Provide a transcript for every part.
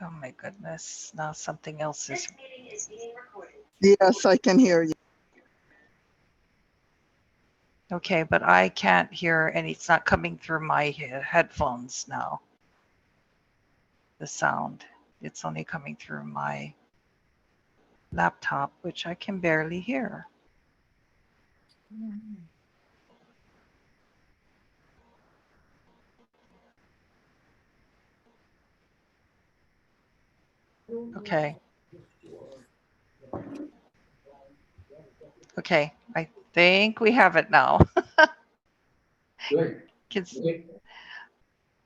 Oh my goodness. Now something else is. Yes, I can hear you. Okay, but I can't hear, and it's not coming through my headphones now. The sound. It's only coming through my laptop, which I can barely hear. Okay. Okay. I think we have it now. Good.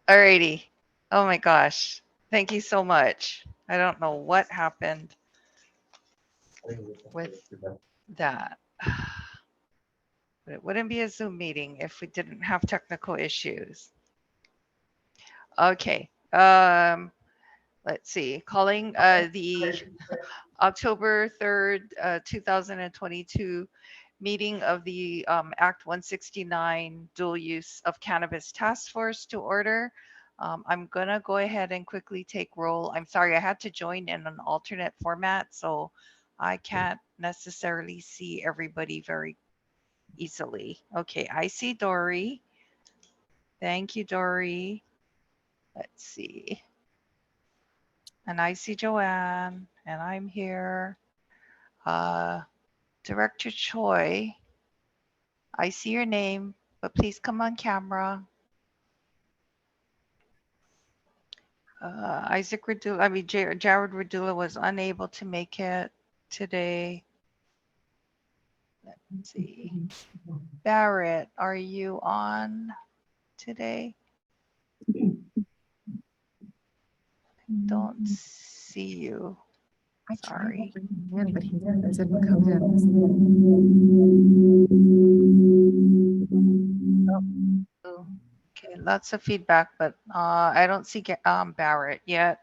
Alrighty. Oh my gosh. Thank you so much. I don't know what happened with that. But it wouldn't be a Zoom meeting if we didn't have technical issues. Okay. Let's see. Calling the October 3rd, 2022 meeting of the Act 169 Dual Use of Cannabis Task Force to order. I'm going to go ahead and quickly take roll. I'm sorry, I had to join in an alternate format, so I can't necessarily see everybody very easily. Okay, I see Dory. Thank you, Dory. Let's see. And I see Joanne, and I'm here. Director Choi, I see your name, but please come on camera. Isaac Radula, Jared Radula was unable to make it today. Let's see. Barrett, are you on today? Don't see you. Sorry. But he doesn't come in. Oh, okay, lots of feedback, but I don't see Barrett yet.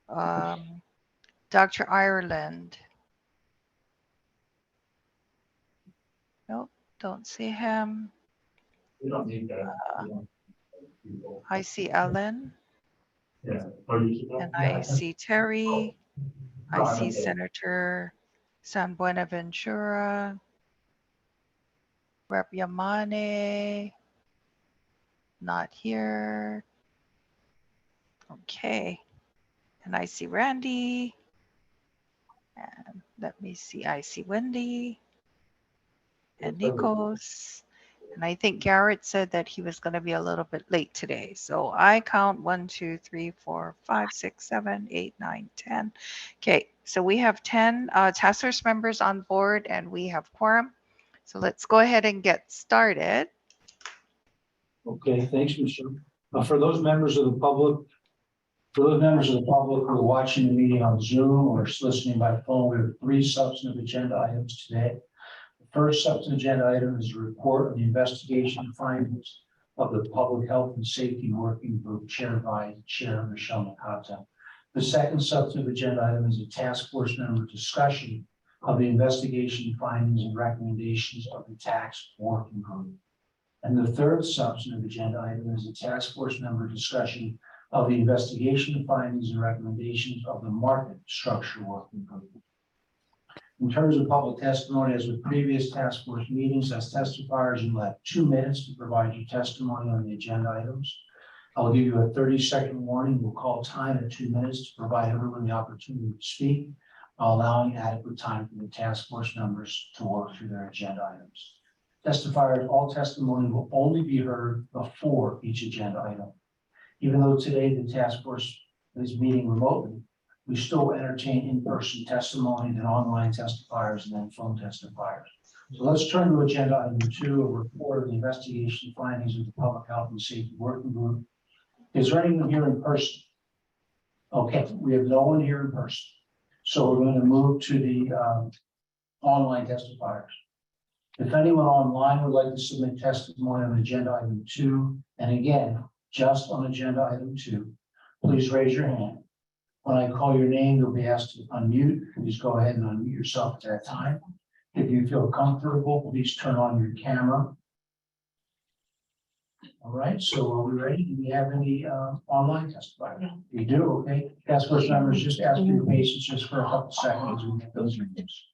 Dr. Ireland. Nope, don't see him. We don't need that. I see Ellen. Yeah. And I see Terry. I see Senator San Buenaventura. Rep Yamane. Not here. Okay. And I see Randy. And let me see. I see Wendy. And Nikos. And I think Garrett said that he was going to be a little bit late today. So I count 1, 2, 3, 4, 5, 6, 7, 8, 9, 10. Okay, so we have 10 task force members on board and we have quorum. So let's go ahead and get started. Okay, thanks, Michelle. For those members of the public, who are watching the meeting on Zoom or listening by phone, we have 3 substantive agenda items today. The first substantive agenda item is a report on the investigation findings of the Public Health and Safety Working Group chaired by Chair Michelle Nakata. The second substantive agenda item is a task force member discussion of the investigation findings and recommendations of the tax working group. And the third substantive agenda item is a task force member discussion of the investigation findings and recommendations of the market structure working group. In terms of public testimony, as with previous task force meetings, as testifiers, you'll have 2 minutes to provide your testimony on the agenda items. I'll give you a 30-second warning. We'll call time at 2 minutes to provide everyone the opportunity to speak, while allowing adequate time for the task force members to work through their agenda items. Testifiers, all testimony will only be heard before each agenda item. Even though today the task force is meeting remotely, we still entertain in-person testimony, then online testifiers, and then phone testifiers. So let's turn to agenda item 2, a report of the investigation findings of the Public Health and Safety Working Group. Is there anyone here in person? Okay, we have no one here in person. So we're going to move to the online testifiers. If anyone online would like to submit testimony on agenda item 2, and again, just on agenda item 2, please raise your hand. When I call your name, you'll be asked to unmute. Please go ahead and unmute yourself at that time. If you feel comfortable, please turn on your camera. All right, so are we ready? Do we have any online testimony? We do, okay. Task force members, just ask for your patience just for a couple seconds. We get those names.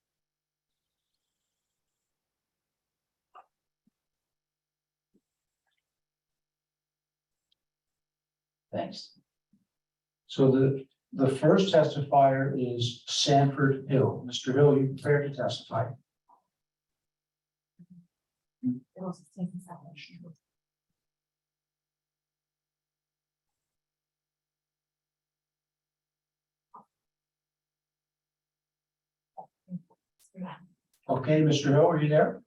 Thanks. So the first testifier is Sanford Hill. Mr. Hill, you prepared to testify? Okay, Mr. Hill, are you there?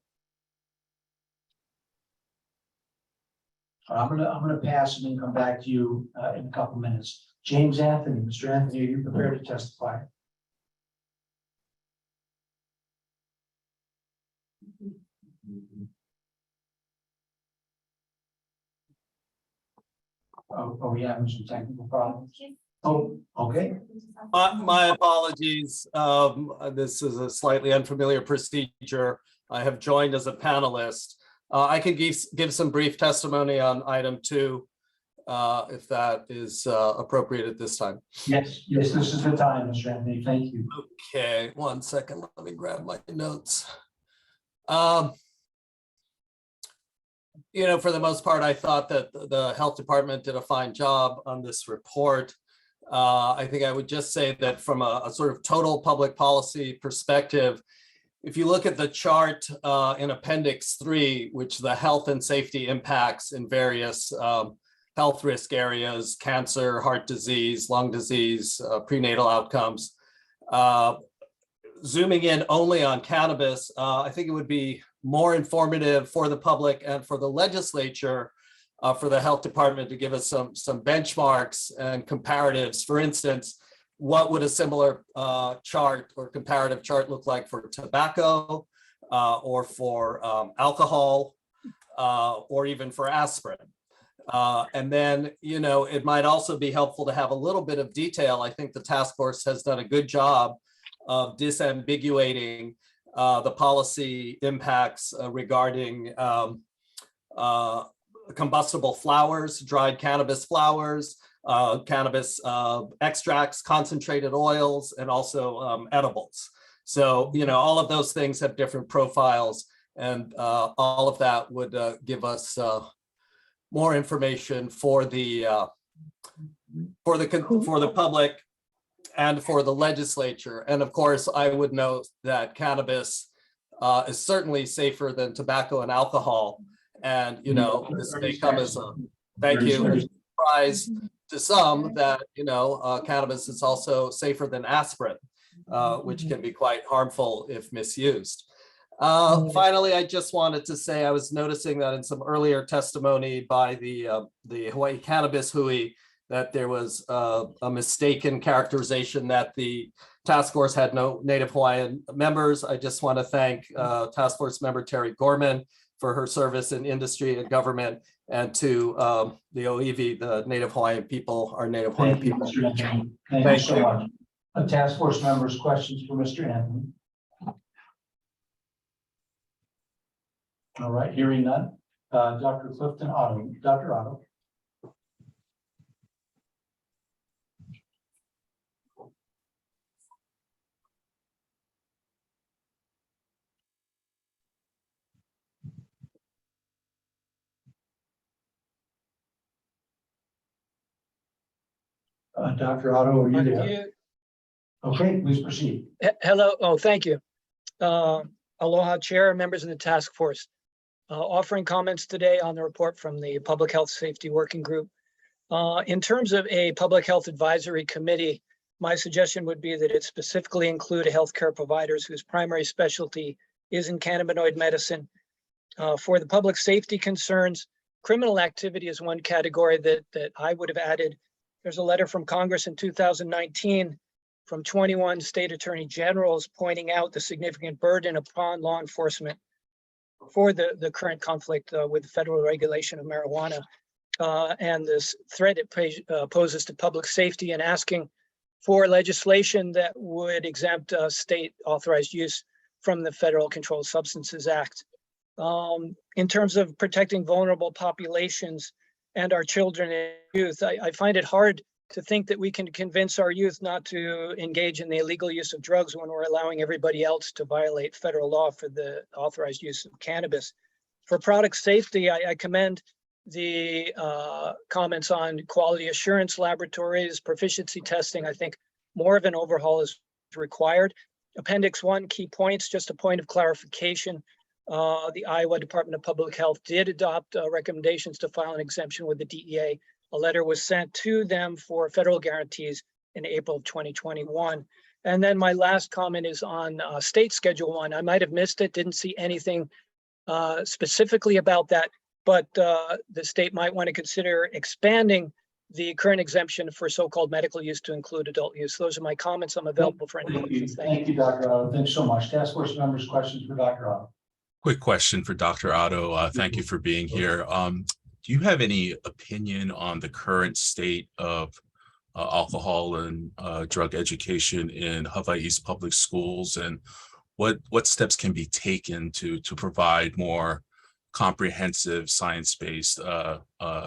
I'm gonna pass and then come back to you in a couple minutes. James Anthony, Mr. Anthony, are you prepared to testify? Oh, are we having some technical problems? Oh, okay. My apologies. This is a slightly unfamiliar procedure. I have joined as a panelist. I can give some brief testimony on item 2, if that is appropriate at this time. Yes, this is the time, Mr. Anthony. Thank you. Okay, 1 second. Let me grab my notes. For the most part, I thought that the health department did a fine job on this report. I think I would just say that from a sort of total public policy perspective, if you look at the chart in Appendix 3, which the health and safety impacts in various health risk areas, cancer, heart disease, lung disease, prenatal outcomes, zooming in only on cannabis, I think it would be more informative for the public and for the legislature, for the health department to give us some benchmarks and comparatives. For instance, what would a similar chart or comparative chart look like for tobacco or for alcohol or even for aspirin? And then, it might also be helpful to have a little bit of detail. I think the task force has done a good job of disambiguating the policy impacts regarding combustible flowers, dried cannabis flowers, cannabis extracts, concentrated oils, and also edibles. So, all of those things have different profiles, and all of that would give us more information for the public and for the legislature. And of course, I would note that cannabis is certainly safer than tobacco and alcohol. And, this may come as a surprise to some that, cannabis is also safer than aspirin, which can be quite harmful if misused. Finally, I just wanted to say I was noticing that in some earlier testimony by the Hawaii Cannabis Hui, that there was a mistaken characterization that the task force had no Native Hawaiian members. I just want to thank task force member Terry Gorman for her service in industry and government, and to the OEV, the Native Hawaiian people, our Native Hawaiian people. Mr. Anthony. Thank you so much. Task force members, questions for Mr. Anthony? All right, hearing none. Dr. Clifton Otto. Dr. Otto. Dr. Otto, are you there? Okay, please proceed. Hello. Oh, thank you. Aloha, Chair, members of the task force. Offering comments today on the report from the Public Health Safety Working Group. In terms of a Public Health Advisory Committee, my suggestion would be that it specifically include healthcare providers whose primary specialty is in cannabinoid medicine. For the public safety concerns, criminal activity is one category that I would have added. There's a letter from Congress in 2019 from 21 state attorney generals pointing out the significant burden upon law enforcement for the current conflict with the federal regulation of marijuana and this threat it poses to public safety, and asking for legislation that would exempt state authorized use from the Federal Controlled Substances Act. in terms of protecting vulnerable populations and our children and youth. I find it hard to think that we can convince our youth not to engage in the illegal use of drugs when we're allowing everybody else to violate federal law for the authorized use of cannabis. For product safety, I commend the comments on quality assurance laboratories, proficiency testing. I think more of an overhaul is required. Appendix 1, key points, just a point of clarification. The Iowa Department of Public Health did adopt recommendations to file an exemption with the DEA. A letter was sent to them for federal guarantees in April of 2021. And then my last comment is on state Schedule 1. I might have missed it, didn't see anything specifically about that, but the state might want to consider expanding the current exemption for so-called medical use to include adult use. Those are my comments. I'm available for any questions. Thank you, Dr. Otto. Thanks so much. Task Force members, questions for Dr. Otto? Quick question for Dr. Otto. Thank you for being here. Do you have any opinion on the current state of alcohol and drug education in Hawaii's public schools, and what steps can be taken to provide more comprehensive science-based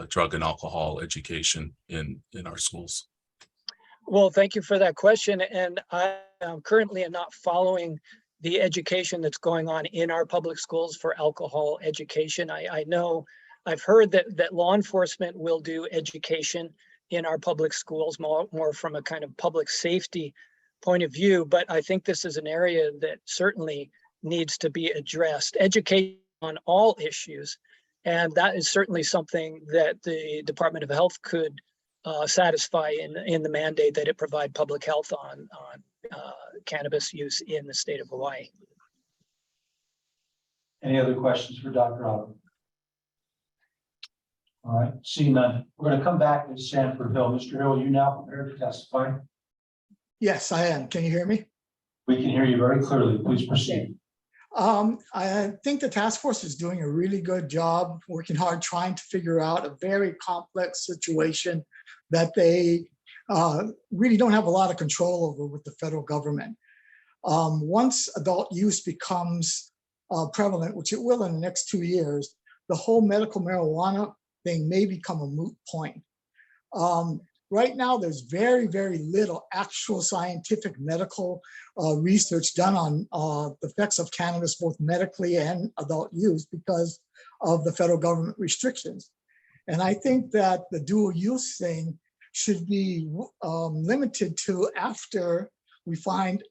drug and alcohol education in our schools? Well, thank you for that question. And I currently am not following the education that's going on in our public schools for alcohol education. I know I've heard that law enforcement will do education in our public schools more from a kind of public safety point of view, but I think this is an area that certainly needs to be addressed. Education on all issues, and that is certainly something that the Department of Health could satisfy in the mandate that it provide public health on cannabis use in the state of Hawaii. Any other questions for Dr. Otto? All right, seeing none, we're going to come back to Sanford Hill. Mr. Hill, are you now prepared to testify? Yes, I am. Can you hear me? We can hear you very clearly. Please proceed. I think the task force is doing a really good job, working hard, trying to figure out a very complex situation that they really don't have a lot of control over with the federal government. Once adult use becomes prevalent, which it will in the next 2 years, the whole medical marijuana thing may become a moot point. Right now, there's very, very little actual scientific medical research done on the effects of cannabis, both medically and adult use, because of the federal government restrictions. And I think that the dual use thing should be limited to after we find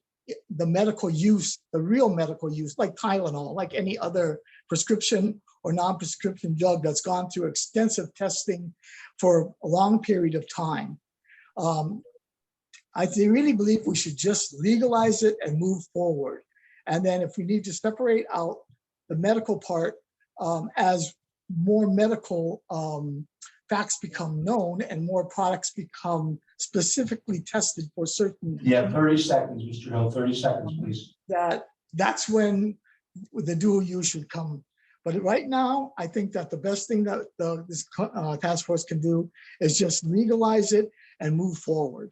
the medical use, the real medical use, like Tylenol, like any other prescription or non-prescription drug that's gone through extensive testing for a long period of time. I really believe we should just legalize it and move forward. And then if we need to separate out the medical part as more medical facts become known and more products become specifically tested for certain. Yeah, 30 seconds, Mr. Hill, 30 seconds, please. That's when the dual use should come. But right now, I think that the best thing that this task force can do is just legalize it and move forward.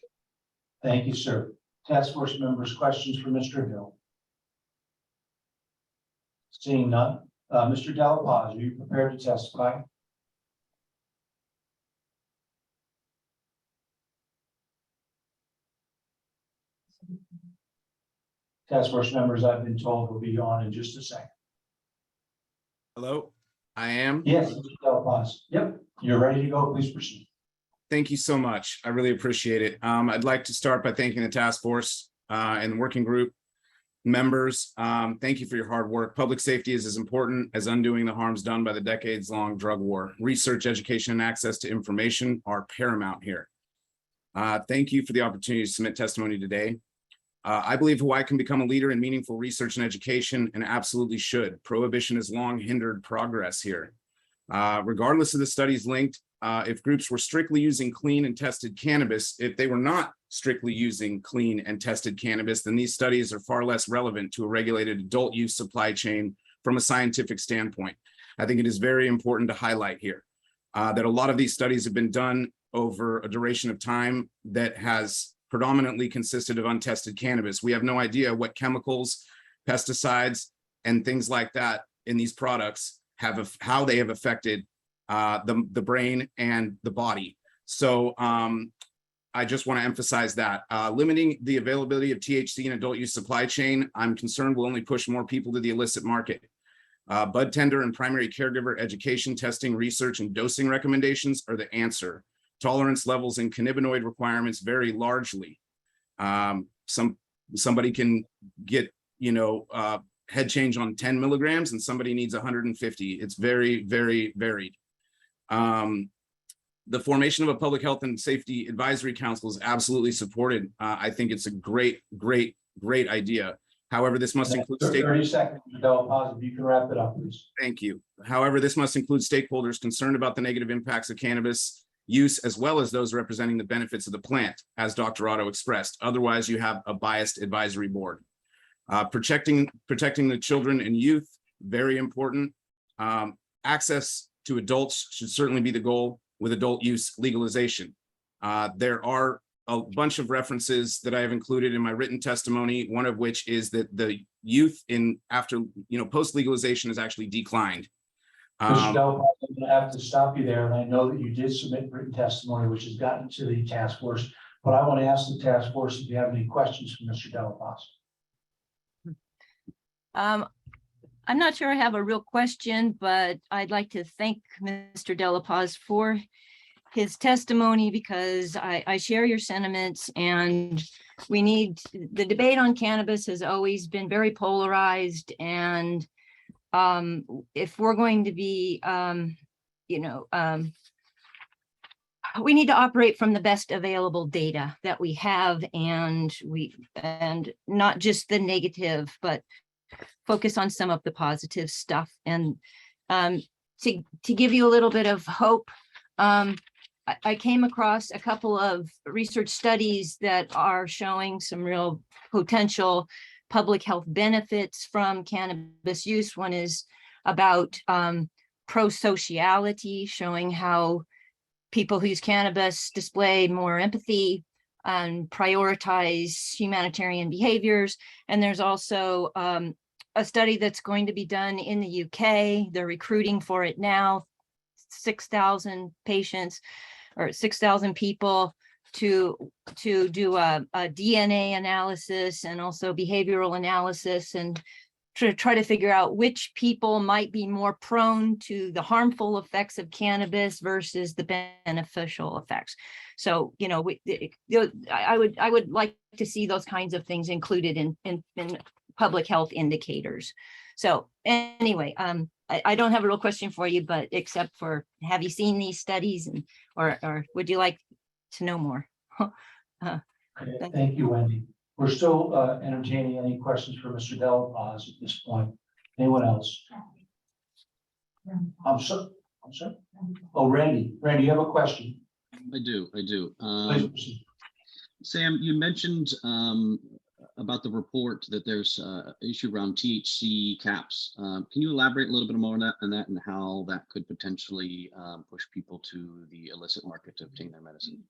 Thank you, sir. Task force members, questions for Mr. Hill? Seeing none. Mr. Dela Paz, are you prepared to testify? Task force members, I've been told, will be on in just a second. Hello, I am. Yes, Mr. Dela Paz. Yep, you're ready to go. Please proceed. Thank you so much. I really appreciate it. I'd like to start by thanking the task force and the working group members. Thank you for your hard work. Public safety is as important as undoing the harms done by the decades-long drug war. Research, education, and access to information are paramount here. Thank you for the opportunity to submit testimony today. I believe Hawaii can become a leader in meaningful research and education, and absolutely should. Prohibition has long hindered progress here. Regardless of the studies linked, if groups were strictly using clean and tested cannabis, if they were not strictly using clean and tested cannabis, then these studies are far less relevant to a regulated adult use supply chain from a scientific standpoint. I think it is very important to highlight here that a lot of these studies have been done over a duration of time that has predominantly consisted of untested cannabis. We have no idea what chemicals, pesticides, and things like that in these products how they have affected the brain and the body. So I just want to emphasize that limiting the availability of THC in adult use supply chain, I'm concerned will only push more people to the illicit market. Bud tender and primary caregiver education, testing, research, and dosing recommendations are the answer. Tolerance levels and cannabinoid requirements vary largely. Somebody can get, head change on 10 milligrams and somebody needs 150. It's very, very varied. The formation of a public health and safety advisory council is absolutely supported. I think it's a great idea. However, this must include 30 seconds, Mr. Delappaz, if you can wrap it up, please. Thank you. However, this must include stakeholders concerned about the negative impacts of cannabis use, as well as those representing the benefits of the plant, as Dr. Otto expressed. Otherwise, you have a biased advisory board. Protecting the children and youth, very important. Access to adults should certainly be the goal with adult use legalization. There are a bunch of references that I have included in my written testimony, one of which is that the youth after post legalization has actually declined. Mr. Delappaz, I'm going to have to stop you there, and I know that you did submit written testimony, which has gotten to the task force, but I want to ask the task force if you have any questions for Mr. Delappaz. I'm not sure I have a real question, but I'd like to thank Mr. Delappaz for his testimony, because I share your sentiments, and the debate on cannabis has always been very polarized. And if we're going to be, we need to operate from the best available data that we have, and not just the negative, but focus on some of the positive stuff. And to give you a little bit of hope, I came across a couple of research studies that are showing some real potential public health benefits from cannabis use. One is about pro-sociality, showing how people who use cannabis display more empathy and prioritize humanitarian behaviors. And there's also a study that's going to be done in the UK. They're recruiting for it now, 6,000 patients or 6,000 people to do a DNA analysis and also behavioral analysis, and to try to figure out which people might be more prone to the harmful effects of cannabis versus the beneficial effects. So, I would like to see those kinds of things included in public health indicators. So anyway, I don't have a real question for you, but except for, have you seen these studies, or would you like to know more? Okay, thank you, Wendy. We're still entertaining any questions for Mr. Delappaz at this point. Anyone else? I'm sorry. Oh, Randy, you have a question? I do. Please proceed. Sam, you mentioned about the report that there's issue around THC caps. Can you elaborate a little bit more on that and how that could potentially push people to the illicit market to obtain their medicine?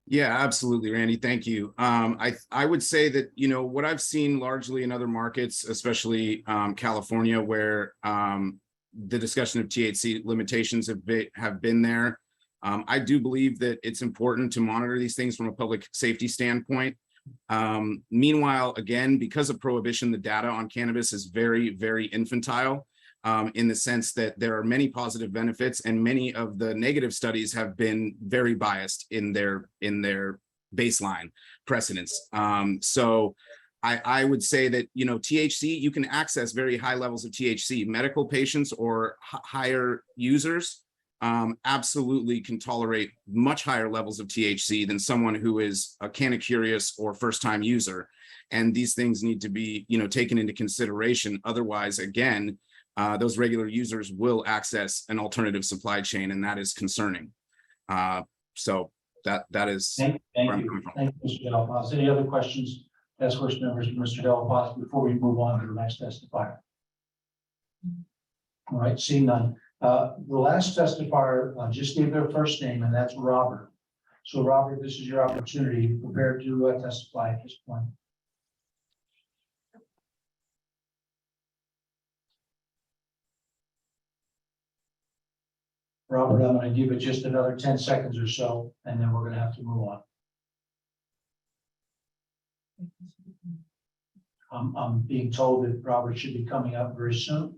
Yeah, absolutely, Randy. Thank you. I would say that, what I've seen largely in other markets, especially California, where the discussion of THC limitations have been there. I do believe that it's important to monitor these things from a public safety standpoint. Meanwhile, again, because of prohibition, the data on cannabis is very, very infantile. In the sense that there are many positive benefits, and many of the negative studies have been very biased in their baseline precedents. So I would say that, THC, you can access very high levels of THC. Medical patients or higher users absolutely can tolerate much higher levels of THC than someone who is a canna-curious or first-time user. And these things need to be, taken into consideration. Otherwise, again, those regular users will access an alternative supply chain, and that is concerning. So that is Thank you. Thank you, Mr. Delappaz. Any other questions, task force members, for Mr. Delappaz, before we move on to the next testifier? All right, seeing none. The last testifier just gave their first name, and that's Robert. So Robert, this is your opportunity. Prepare to testify at this point. Robert, I'm going to give it just another 10 seconds or so, and then we're going to have to move on. I'm being told that Robert should be coming up very soon.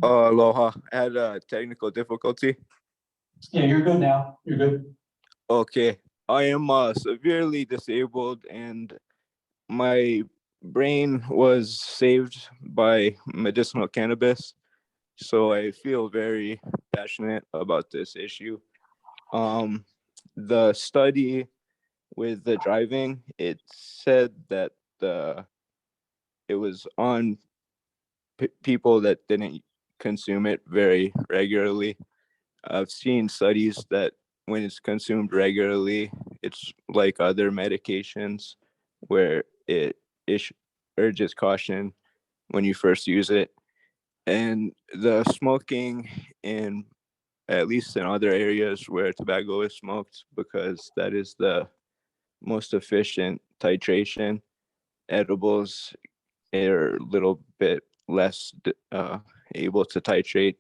Aloha. I had a technical difficulty. Yeah, you're good now. You're good. Okay. I am severely disabled and my brain was saved by medicinal cannabis. So I feel very passionate about this issue. Um, the study with the driving, it said that it was on people that didn't consume it very regularly. I've seen studies that when it's consumed regularly, it's like other medications where it urges caution when you first use it. And the smoking in, at least in other areas where tobacco is smoked, because that is the most efficient titration. Edibles are a little bit less able to titrate.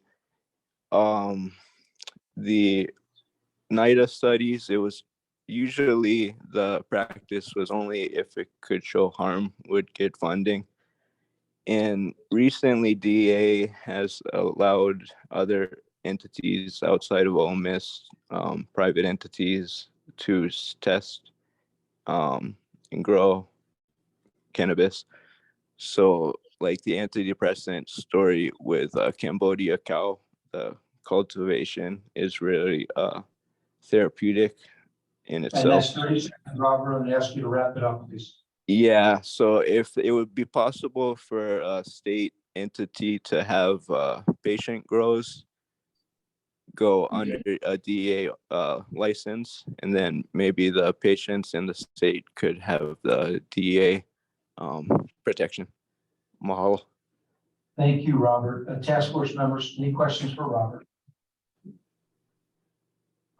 Um, the NIDA studies, it was usually the practice was only if it could show harm would get funding. And recently, DEA has allowed other entities outside of Ole Miss, private entities, to test and grow cannabis. So, like the antidepressant story with Cambodia cow, the cultivation is really therapeutic in And itself. that's 30 seconds, Robert. I'm going to ask you to wrap it up, please. Yeah, so if it would be possible for a state entity to have patient grows go under a DEA license, and then maybe the patients in the state could have the DEA protection. Mahalo. Thank you, Robert. Task force members, any questions for Robert?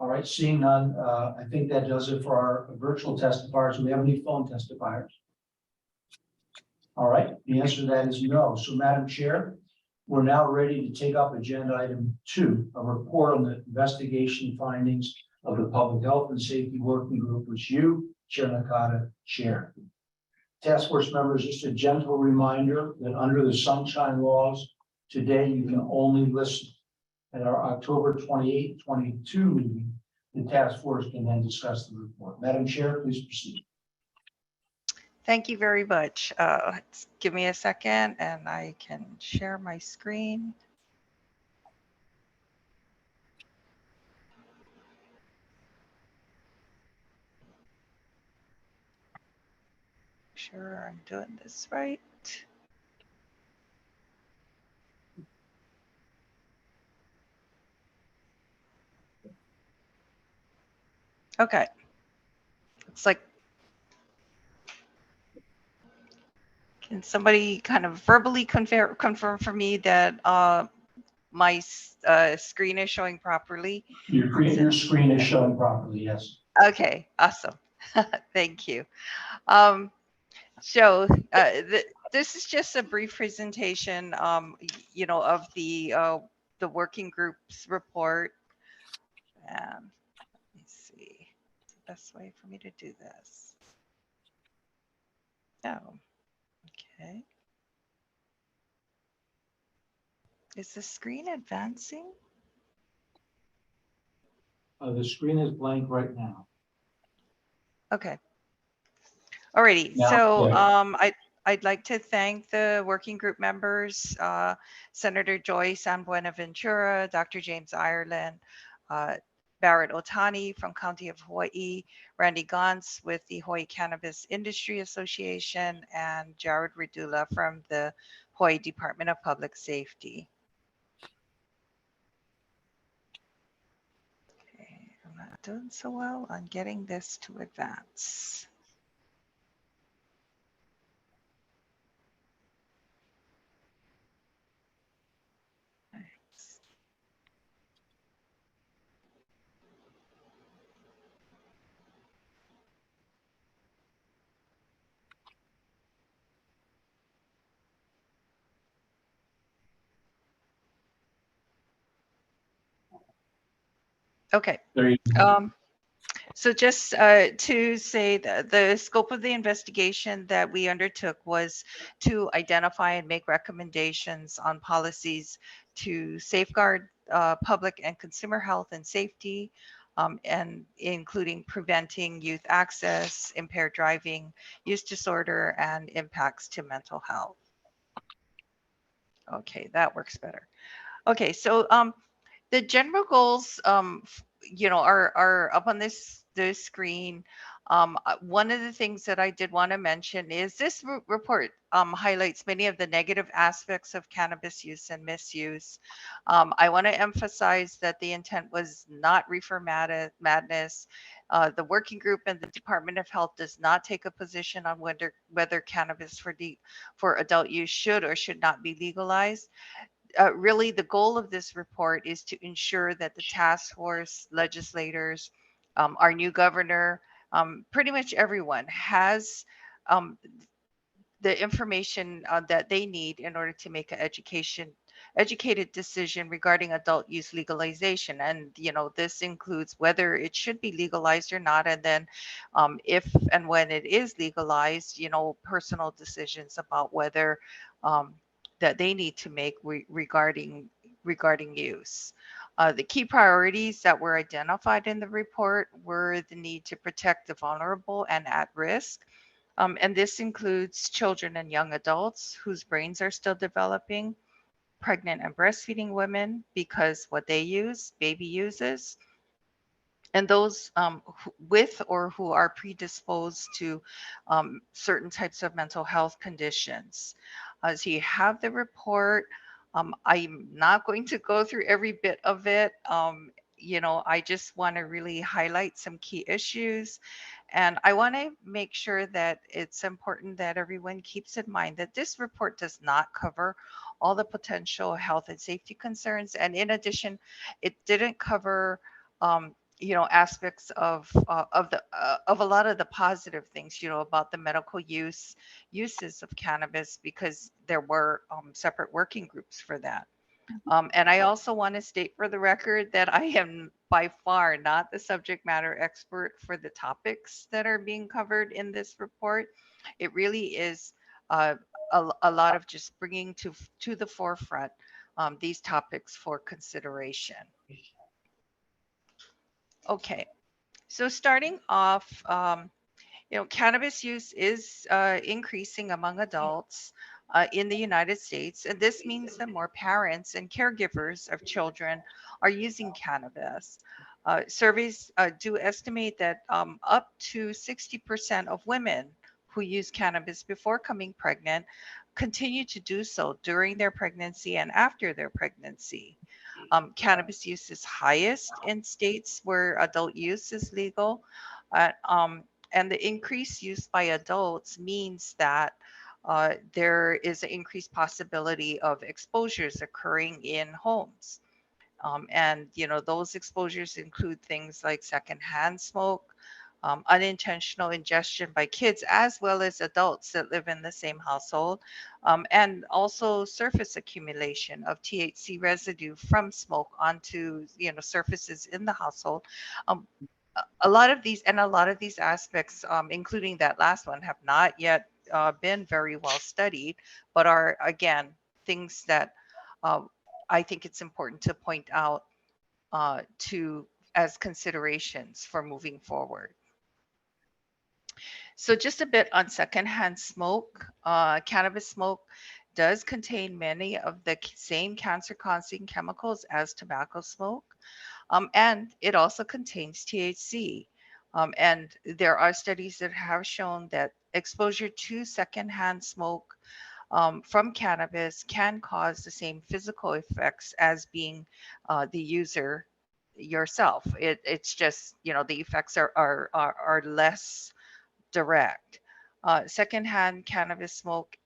All right, seeing none, I think that does it for our virtual testifiers. Do we have any phone testifiers? All right, the answer to that is no. So, Madam Chair, we're now ready to take up agenda item 2, a report on the investigation findings of the Public Health and Safety Working Group, which you, Chair Nakata, chair. Task force members, just a gentle reminder that under the sunshine laws, today you can only listen. At our October 28, 22 meeting, the task force can then discuss the report. Madam Chair, please proceed. Thank you very much. Give me a second and I can share my screen. Sure, I'm doing this right. Okay. It's like, can somebody kind of verbally confirm for me that my screen is showing properly? Your screen is showing properly, yes. Okay, awesome. Thank you. So this is just a brief presentation, of the working group's report. Let me see, what's the best way for me to do this? Oh, okay. Is the screen advancing? The screen is blank right now. Okay. Alrighty. Now, So yeah. I'd like to thank the working group members, Senator Joy San Buenaventura, Dr. James Ireland, Barrett Otani from County of Hawaii, Randy Gantz with the Hawaii Cannabis Industry Association, and Jared Redula from the Hawaii Department of Public Safety. Okay, I'm not doing so well on getting this to advance. Okay. There you go. So just to say that the scope of the investigation that we undertook was to identify and make recommendations on policies to safeguard public and consumer health and safety, and including preventing youth access, impaired driving, use disorder, and impacts to mental health. Okay, that works better. Okay, so the general goals, are up on this screen. One of the things that I did want to mention is this report highlights many of the negative aspects of cannabis use and misuse. I want to emphasize that the intent was not reefer madness. The working group and the Department of Health does not take a position on whether cannabis for adult use should or should not be legalized. Really, the goal of this report is to ensure that the task force, legislators, our new governor, pretty much everyone has um, the information that they need in order to make an educated decision regarding adult use legalization. And this includes whether it should be legalized or not, and then if and when it is legalized, personal decisions about whether that they need to make regarding use. The key priorities that were identified in the report were the need to protect the vulnerable and at risk, and this includes children and young adults whose brains are still developing, pregnant and breastfeeding women because what they use, baby uses, and those with or who are predisposed to certain types of mental health conditions. So you have the report. I'm not going to go through every bit of it. I just want to really highlight some key issues. And I want to make sure that it's important that everyone keeps in mind that this report does not cover all the potential health and safety concerns. And in addition, it didn't cover aspects of a lot of the positive things about the medical uses of cannabis, because there were separate working groups for that. And I also want to state for the record that I am by far not the subject matter expert for the topics that are being covered in this report. It really is uh, a lot of just bringing to the forefront these topics for consideration. Okay, so starting off, cannabis use is increasing among adults in the United States, and this means that more parents and caregivers of children are using cannabis. Surveys do estimate that up to 60% of women who use cannabis before coming pregnant continue to do so during their pregnancy and after their pregnancy. Cannabis use is highest in states where adult use is legal. Uh, um, and the increased use by adults means that there is an increased possibility of exposures occurring in homes. And those exposures include things like secondhand smoke, unintentional ingestion by kids as well as adults that live in the same household, and also surface accumulation of THC residue from smoke onto surfaces in the household. Um, a lot of these aspects, including that last one, have not yet been very well studied, but are again things that uh, I think it's important to point out to as considerations for moving forward. So just a bit on secondhand smoke. Cannabis smoke does contain many of the same cancer-causing chemicals as tobacco smoke, and it also contains THC. And there are studies that have shown that exposure to secondhand smoke from cannabis can cause the same physical effects as being the user yourself. It's just the effects are less direct. Secondhand cannabis smoke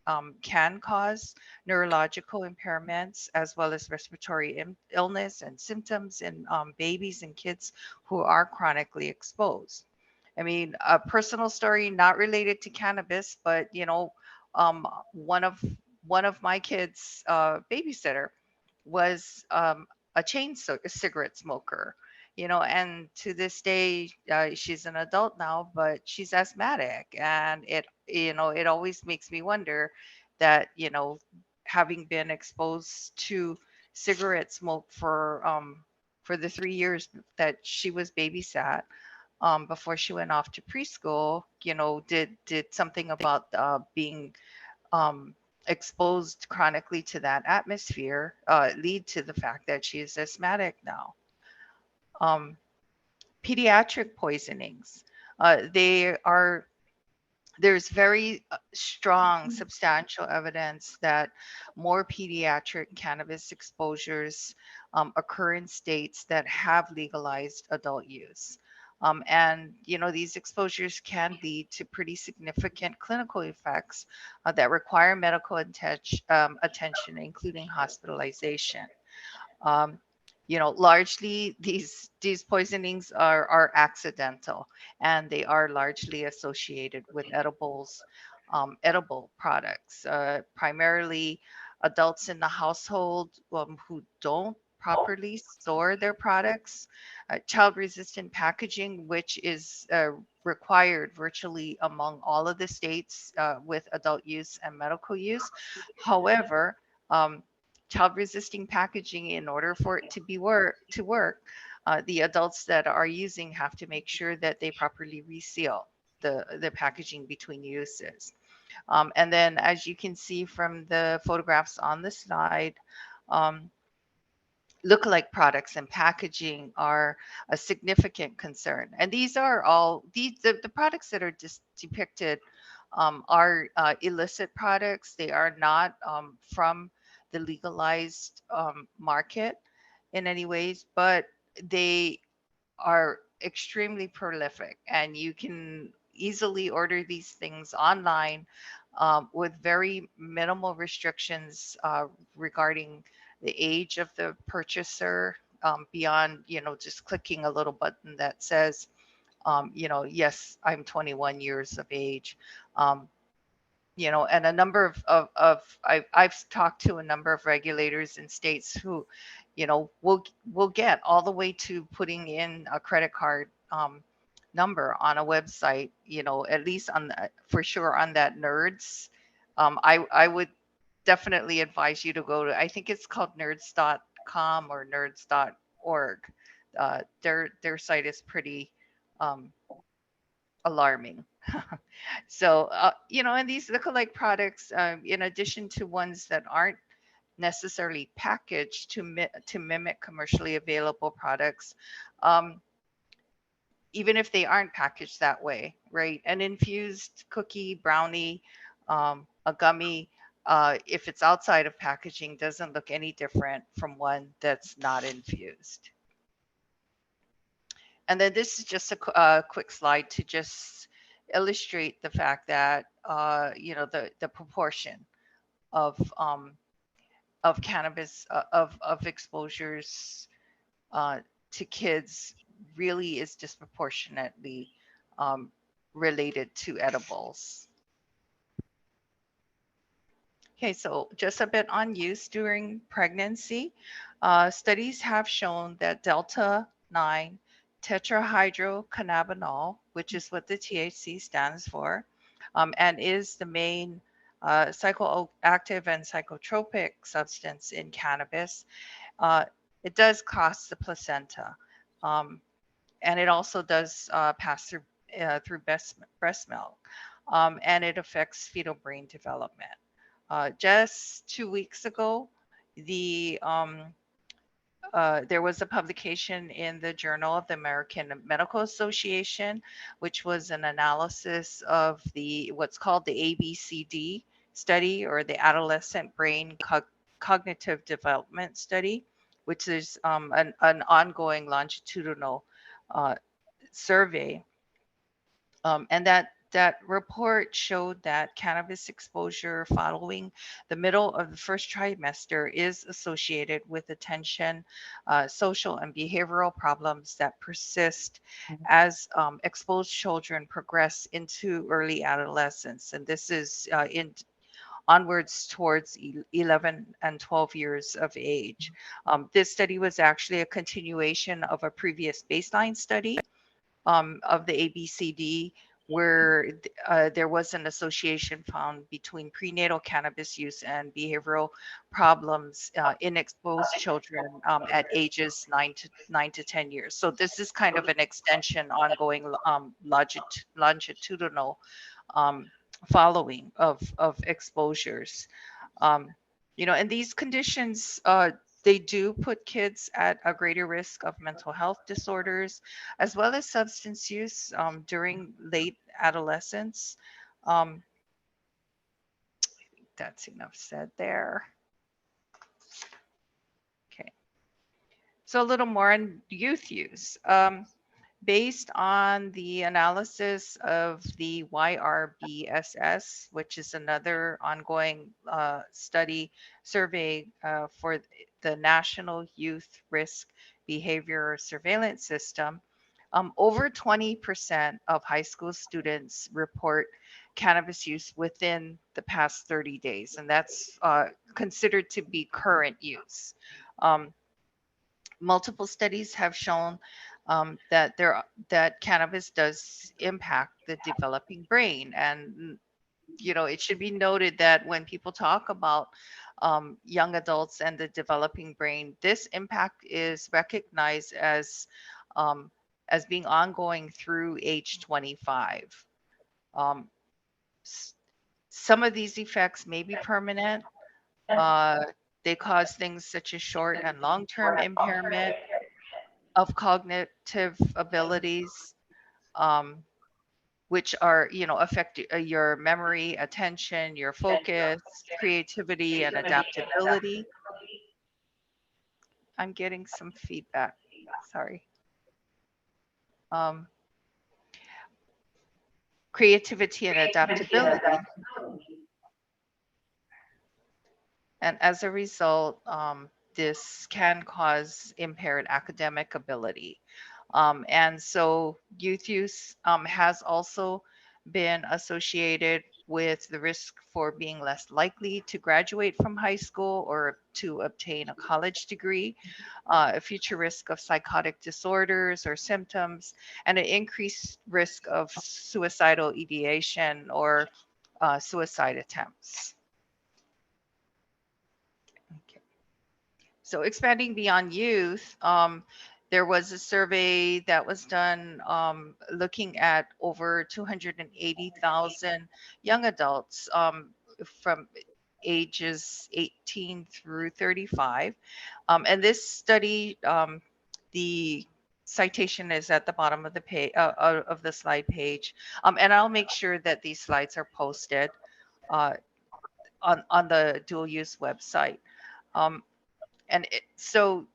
can cause neurological impairments as well as respiratory illness and symptoms in babies and kids who are chronically exposed. I mean, a personal story not related to cannabis, but um, one of one of my kids' babysitter was a cigarette smoker, And to this day, she's an adult now, but she's asthmatic. And it always makes me wonder that, having been exposed to cigarette smoke for the 3 years that she was babysat, before she went off to preschool, did something about being um, exposed chronically to that atmosphere lead to the fact that she is asthmatic now. Um, Pediatric poisonings. They are There's very strong, substantial evidence that more pediatric cannabis exposures occur in states that have legalized adult use. And these exposures can lead to pretty significant clinical effects that require medical attention, including hospitalization. Um, Largely these poisonings are accidental, and they are largely associated with edible products. Primarily, adults in the household who don't properly store their products, child-resistant packaging, which is required virtually among all of the states with adult use and medical use. However, um, child resisting packaging, in order for it to work, the adults that are using have to make sure that they properly reseal the packaging between uses. And then, as you can see from the photographs on the slide, um, lookalike products and packaging are a significant concern. And these are all the products that are just depicted are illicit products. They are not from the legalized market in any ways, but they are extremely prolific, and you can easily order these things online with very minimal restrictions regarding the age of the purchaser, beyond just clicking a little button that says, yes, I'm 21 years of age. Um, and a number I've talked to a number of regulators in states who, will get all the way to putting in a credit card number on a website, at least for sure on that nerds. I would definitely advise you to go to, I think it's called nerds.com or nerds.org. Their site is pretty um, alarming. So, and these lookalike products, in addition to ones that aren't necessarily packaged to mimic commercially available products, um, even if they aren't packaged that way, right? An infused cookie, brownie, a gummy, if it's outside of packaging, doesn't look any different from one that's not infused. And then this is just a quick slide to just illustrate the fact that the proportion of of cannabis of exposures uh, to kids really is disproportionately um, related to edibles. Okay, so just a bit on use during pregnancy. Studies have shown that Delta 9 tetrahydrocannabinol, which is what the THC stands for, and is the main psychoactive and psychotropic substance in cannabis, uh, it does cross the placenta. Um, and it also does pass through breast milk, and it affects fetal brain development. Just 2 weeks ago, there was a publication in the Journal of the American Medical Association, which was an analysis of the what's called the ABCD study, or the Adolescent Brain Cognitive Development Study, which is an ongoing longitudinal uh, survey. And that report showed that cannabis exposure following the middle of the first trimester is associated with attention, social, and behavioral problems that persist as exposed children progress into early adolescence. And this is onwards towards 11 and 12 years of age. This study was actually a continuation of a previous baseline study of the ABCD, where there was an association found between prenatal cannabis use and behavioral problems in exposed children at ages 9 to 10 years. So this is kind of an extension, ongoing longitudinal following of exposures. Um, and these conditions, they do put kids at a greater risk of mental health disorders, as well as substance use during late adolescence. Um, that's enough said there. Okay. So a little more on youth use. Based on the analysis of the YRBSS, which is another ongoing study survey for the National Youth Risk Behavior Surveillance System, over 20% of high school students report cannabis use within the past 30 days, and that's considered to be current use. Multiple studies have shown that cannabis does impact the developing brain, and it should be noted that when people talk about young adults and the developing brain, this impact is recognized as being ongoing through age 25. Um, some of these effects may be permanent. Uh, they cause things such as short and long-term impairment of cognitive abilities, um, which are, affect your memory, attention, your focus, creativity, and adaptability. I'm getting some feedback. Sorry. Um, Creativity and adaptability. And as a result, this can cause impaired academic ability. And so youth use has also been associated with the risk for being less likely to graduate from high school or to obtain a college degree, a future risk of psychotic disorders or symptoms, and an increased risk of suicidal ideation or suicide attempts. Okay. So expanding beyond youth, there was a survey that was done looking at over 280,000 young adults from ages 18 through 35. And this study, the citation is at the bottom of the page of the slide page. And I'll make sure that these slides are posted on the dual use website. Um, so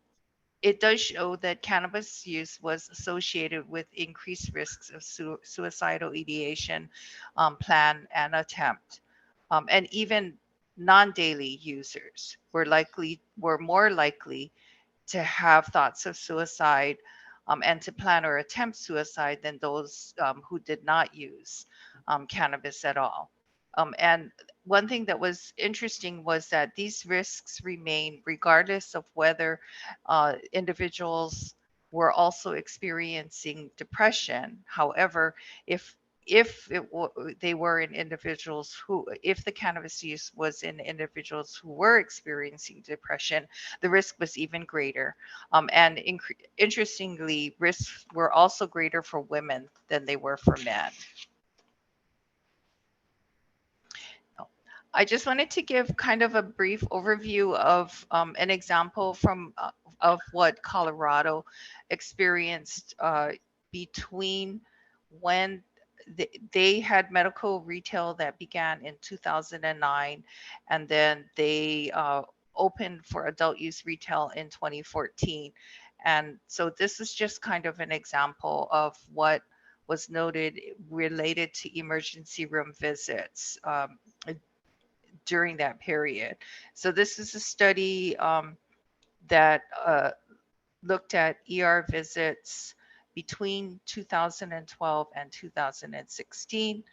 it does show that cannabis use was associated with increased risks of suicidal ideation, plan, and attempt. And even non-daily users were more likely to have thoughts of suicide and to plan or attempt suicide than those who did not use cannabis at all. And one thing that was interesting was that these risks remain regardless of whether individuals were also experiencing depression. However, if they were in individuals if the cannabis use was in individuals who were experiencing depression, the risk was even greater. And interestingly, risks were also greater for women than they were for men. I just wanted to give kind of a brief overview of an example of what Colorado experienced between when they had medical retail that began in 2009, and then they opened for adult use retail in 2014. And so this is just kind of an example of what was noted related to emergency room visits during that period. So this is a study that looked at ER visits between 2012 and 2016.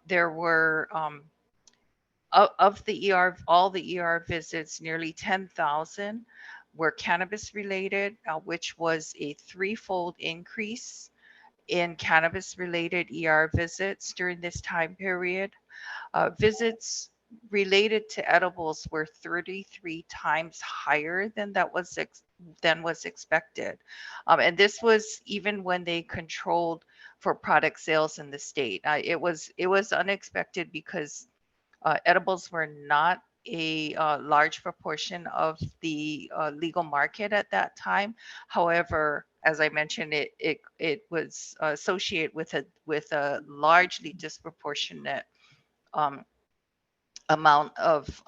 There were of the all the ER visits, nearly 10,000 were cannabis related, which was a threefold increase in cannabis related ER visits during this time period. Visits related to edibles were 33 times higher than than was expected. And this was even when they controlled for product sales in the state. It was unexpected because edibles were not a large proportion of the legal market at that time. However, as I mentioned, it was associated with a largely disproportionate um, amount of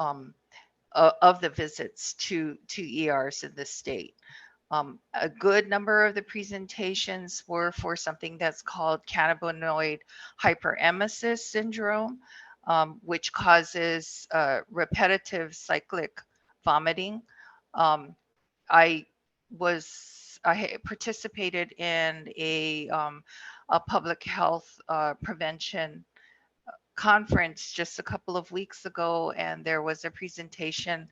the visits to ERs in the state. A good number of the presentations were for something that's called cannabinoid hyperemesis syndrome, which causes repetitive cyclic vomiting. Um, I participated in a public health prevention conference just a couple of weeks ago, and there was a presentation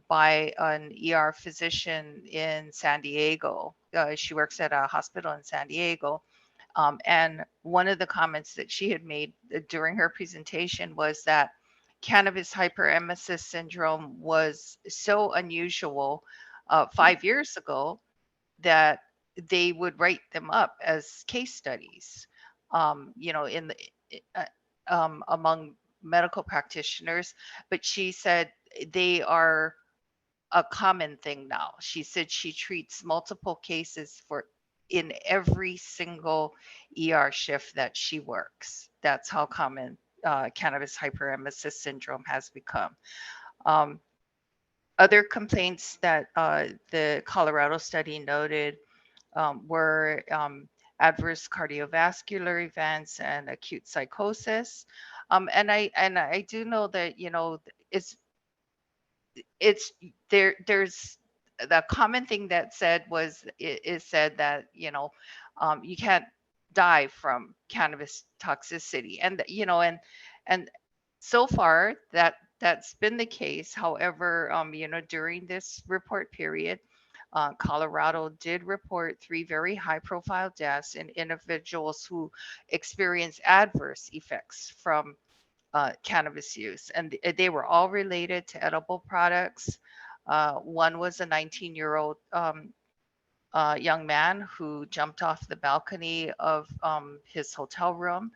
by an ER physician in San Diego. She works at a hospital in San Diego. And one of the comments that she had made during her presentation was that cannabis hyperemesis syndrome was so unusual 5 years ago that they would write them up as case studies, in among medical practitioners. But she said they are a common thing now. She said she treats multiple cases for in every single ER shift that she works. That's how common cannabis hyperemesis syndrome has become. Um, Other complaints that the Colorado study noted were adverse cardiovascular events and acute psychosis. And I do know that it's it's there's the common thing that said was is said that you can't die from cannabis toxicity, and and so far that's been the case. However, during this report period, Colorado did report three very high profile deaths in individuals who experienced adverse effects from cannabis use, and they were all related to edible products. One was a 19-year-old young man who jumped off the balcony of his hotel room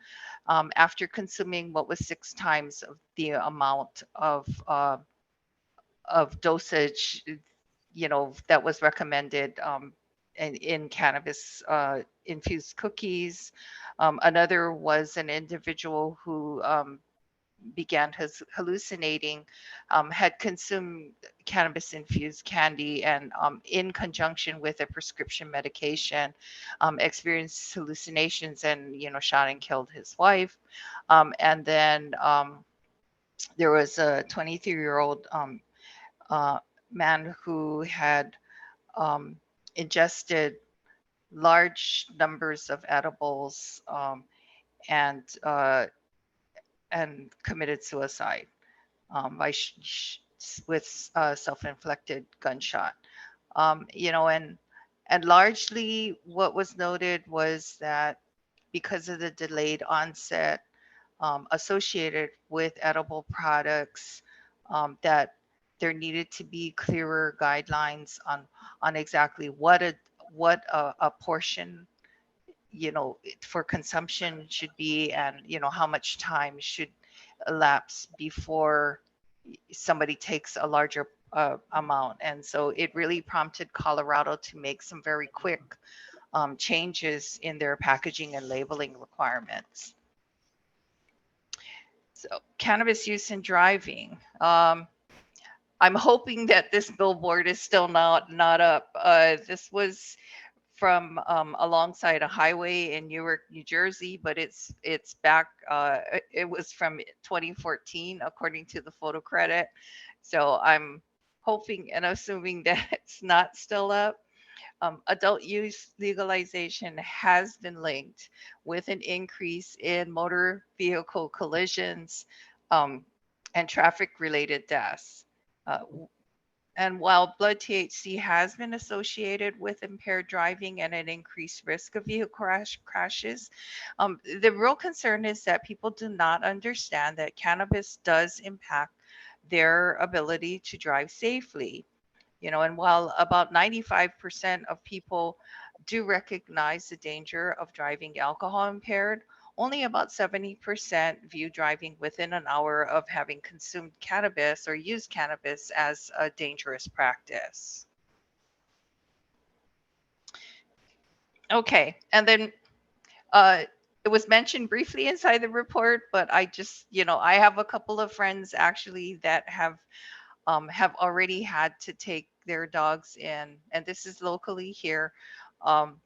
after consuming what was 6 times of the amount of dosage, that was recommended in cannabis infused cookies. Another was an individual who began his hallucinating, had consumed cannabis infused candy, and in conjunction with a prescription medication, experienced hallucinations and shot and killed his wife. And then there was a 23-year-old uh, man who had um, ingested large numbers of edibles, and committed suicide by with self-inflicted gunshot. And largely what was noted was that because of the delayed onset associated with edible products, that there needed to be clearer guidelines on exactly what a portion for consumption should be, and how much time should elapse before somebody takes a larger amount. And so it really prompted Colorado to make some very quick changes in their packaging and labeling requirements. So cannabis use in driving. I'm hoping that this billboard is still not up. This was from alongside a highway in Newark, New Jersey, but it's back. It was from 2014, according to the photo credit. So I'm hoping and assuming that it's not still up. Adult use legalization has been linked with an increase in motor vehicle collisions, um, and traffic-related deaths. And while blood THC has been associated with impaired driving and an increased risk of vehicle crashes, the real concern is that people do not understand that cannabis does impact their ability to drive safely. And while about 95% of people do recognize the danger of driving alcohol impaired, only about 70% view driving within an hour of having consumed cannabis or used cannabis as a dangerous practice. Okay, and then uh, it was mentioned briefly inside the report, but I just, I have a couple of friends actually that have already had to take their dogs in, and this is locally here, um,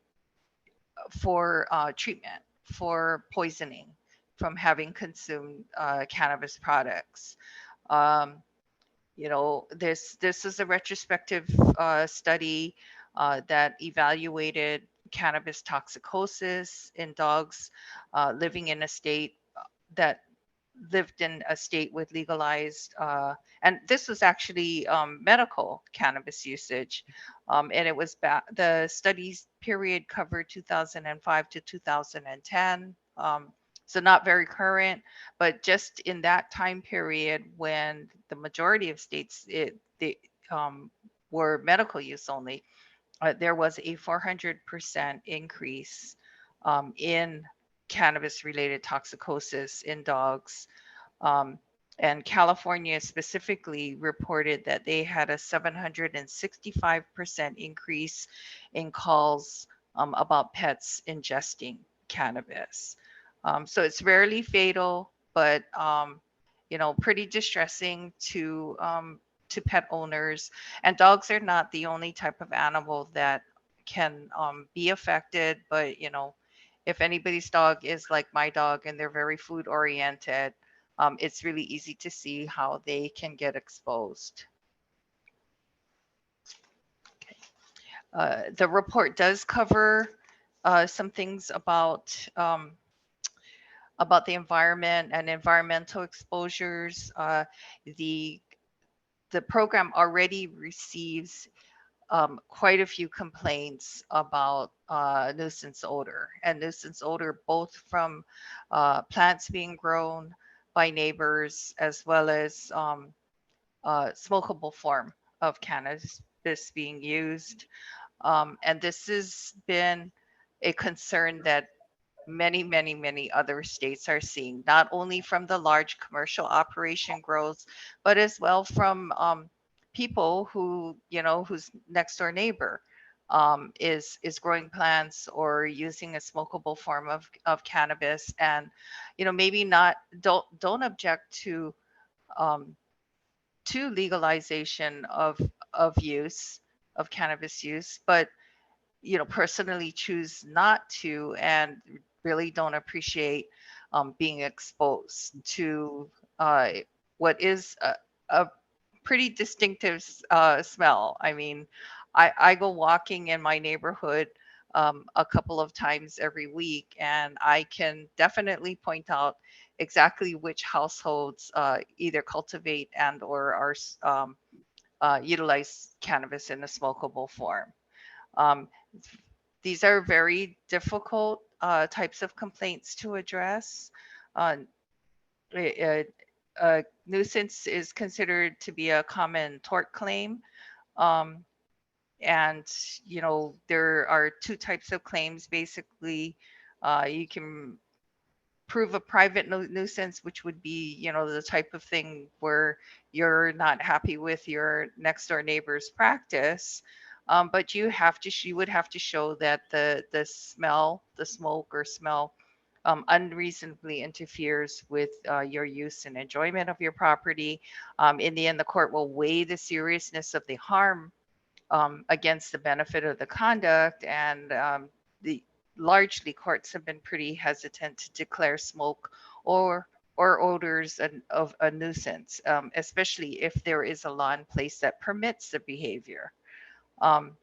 for treatment for poisoning from having consumed cannabis products. Um, this is a retrospective study that evaluated cannabis toxicosis in dogs living in a state that lived in a state with legalized, and this was actually medical cannabis usage. And it was the studies period covered 2005 to 2010. So not very current, but just in that time period when the majority of states um, were medical use only, there was a 400% increase in cannabis related toxicosis in dogs. Um, and California specifically reported that they had a 765% increase in calls about pets ingesting cannabis. So it's rarely fatal, but pretty distressing to pet owners. And dogs are not the only type of animal that can be affected, but if anybody's dog is like my dog and they're very food oriented, it's really easy to see how they can get exposed. The report does cover some things about the environment and environmental exposures. The the program already receives quite a few complaints about nuisance odor, and nuisance odor both from plants being grown by neighbors as well as smokable form of cannabis being used. And this has been a concern that many, many, many other states are seeing, not only from the large commercial operation growth, but as well from people whose next door neighbor is growing plants or using a smokable form of cannabis, and maybe not don't object um, to legalization of use of cannabis use, but personally choose not to, and really don't appreciate being exposed to what is a pretty distinctive smell. I mean, I go walking in my neighborhood a couple of times every week, and I can definitely point out exactly which households either cultivate and or are utilize cannabis in a smokable form. Um, these are very difficult types of complaints to address. Uh, nuisance is considered to be a common tort claim. Um, and, there are two types of claims. Basically, you can prove a private nuisance, which would be, the type of thing where you're not happy with your next door neighbor's practice. But you would have to show that the smoke or smell unreasonably interferes with your use and enjoyment of your property. In the end, the court will weigh the seriousness of the harm against the benefit of the conduct, and the largely courts have been pretty hesitant to declare smoke or odors of a nuisance, especially if there is a law in place that permits the behavior. Um,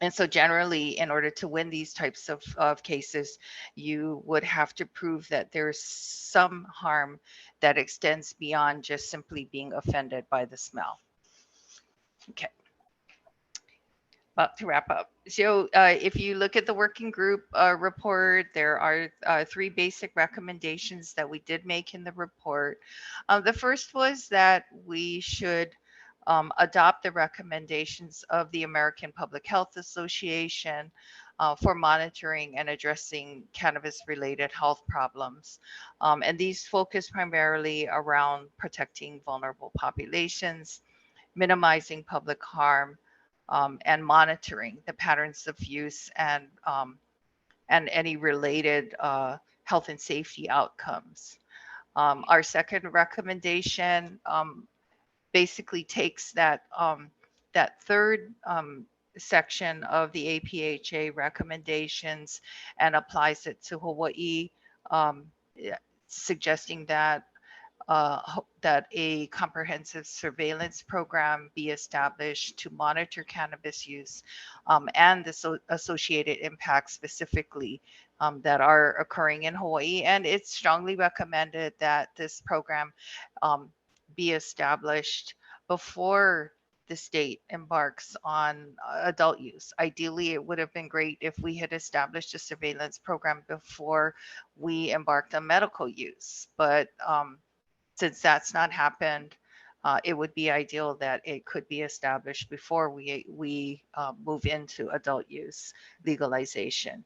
And so generally, in order to win these types of cases, you would have to prove that there's some harm that extends beyond just simply being offended by the smell. Okay. About to wrap up. So if you look at the working group report, there are 3 basic recommendations that we did make in the report. The first was that we should adopt the recommendations of the American Public Health Association for monitoring and addressing cannabis-related health problems. And these focus primarily around protecting vulnerable populations, minimizing public harm, and monitoring the patterns of use and any related health and safety outcomes. Our second recommendation basically takes that that third section of the APHA recommendations and applies it to Hawaii, suggesting that that a comprehensive surveillance program be established to monitor cannabis use and the associated impacts specifically that are occurring in Hawaii. And it's strongly recommended that this program be established before the state embarks on adult use. Ideally, it would have been great if we had established a surveillance program before we embarked on medical use. But since that's not happened, it would be ideal that it could be established before we move into adult use legalization.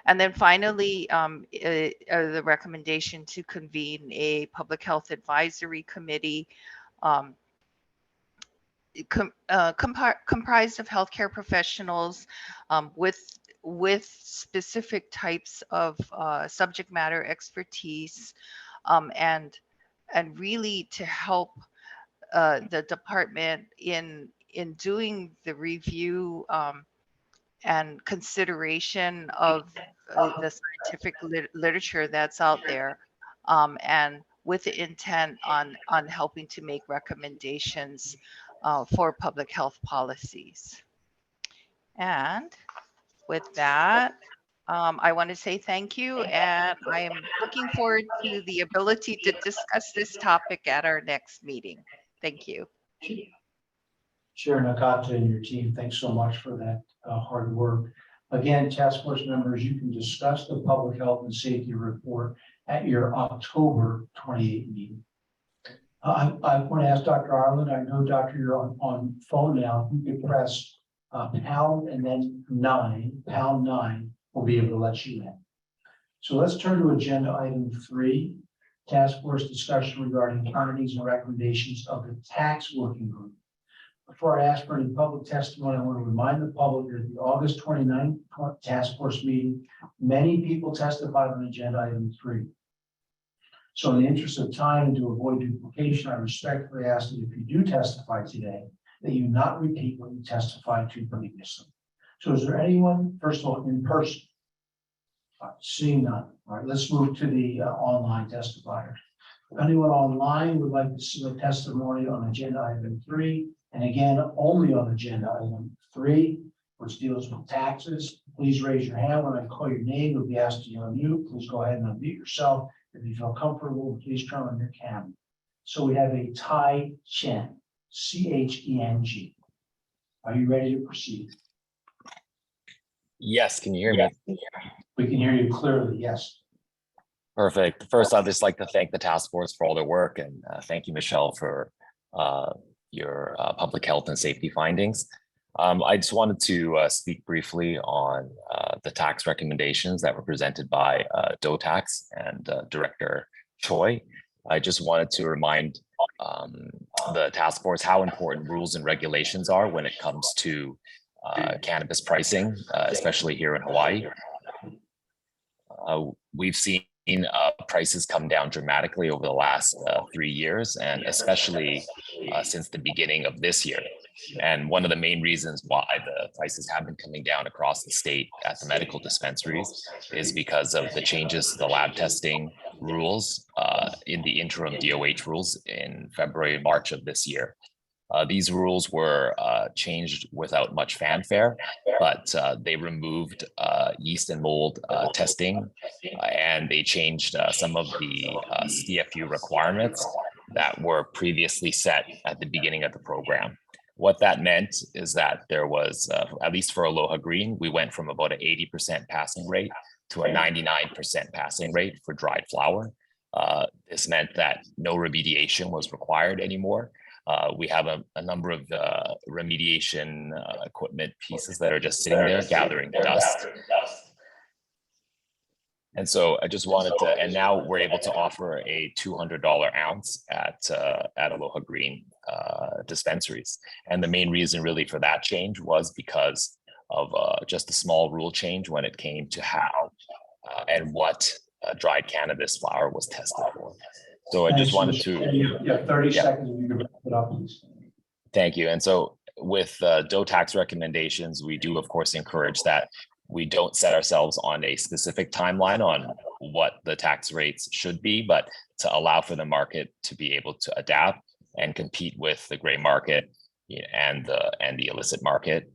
And then finally, the recommendation to convene a public health advisory committee comprised of healthcare professionals with specific types of subject matter expertise, and really to help the department in doing the review and consideration of the scientific literature that's out there, and with the intent on helping to make recommendations for public health policies. And with that, I want to say thank you, and I am looking forward to the ability to discuss this topic at our next meeting. Thank you. Chair Nakata and your team, thanks so much for that hard work. Again, task force members, you can discuss the public health and safety report at your October 28th meeting. I want to ask Dr. Ireland, I know, Doctor, you're on phone now. You could press pound and then 9, pound 9, we'll be able to let you in. So let's turn to agenda item 3, task force discussion regarding findings and recommendations of the tax working group. Before I ask for any public testimony, I want to remind the public that at the August 29th task force meeting, many people testified on agenda item 3. So in the interest of time and to avoid duplication, I respectfully ask that if you do testify today, that you not repeat what you testified to previously. So is there anyone, first of all, in person? Seeing none. All right, let's move to the online testifiers. If anyone online would like to submit testimony on agenda item 3, and again, only on agenda item 3, which deals with taxes, please raise your hand. When I call your name, you'll be asked to unmute. Please go ahead and unmute yourself. If you feel comfortable, please turn on your camera. So we have a Tai Chen, C-H-E-N-G. Are you ready to proceed? Yes, can you hear me? We can hear you clearly, yes. Perfect. First, I'd just like to thank the task force for all their work, and thank you, Michelle, for your public health and safety findings. I just wanted to speak briefly on the tax recommendations that were presented by DOTAX and Director Choi. I just wanted to remind the task force how important rules and regulations are when it comes to cannabis pricing, especially here in Hawaii. We've seen prices come down dramatically over the last 3 years, and especially since the beginning of this year. And one of the main reasons why the prices have been coming down across the state at the medical dispensaries is because of the changes to the lab testing rules in the interim DOH rules in February and March of this year. These rules were changed without much fanfare, but they removed yeast and mold testing, and they changed some of the CFU requirements that were previously set at the beginning of the program. What that meant is that there was, at least for Aloha Green, we went from about an 80% passing rate to a 99% passing rate for dried flower. This meant that no remediation was required anymore. We have a number of remediation equipment pieces that are just sitting there gathering dust. And so I just wanted to, and now we're able to offer a $200 ounce at Aloha Green dispensaries. And the main reason really for that change was because of just a small rule change when it came to how and what dried cannabis flower was tested for. So I just wanted to. You have 30 seconds. You can wrap it up, please. Thank you. And so with DOE tax recommendations, we do, of course, encourage that we don't set ourselves on a specific timeline on what the tax rates should be, but to allow for the market to be able to adapt and compete with the gray market and the illicit market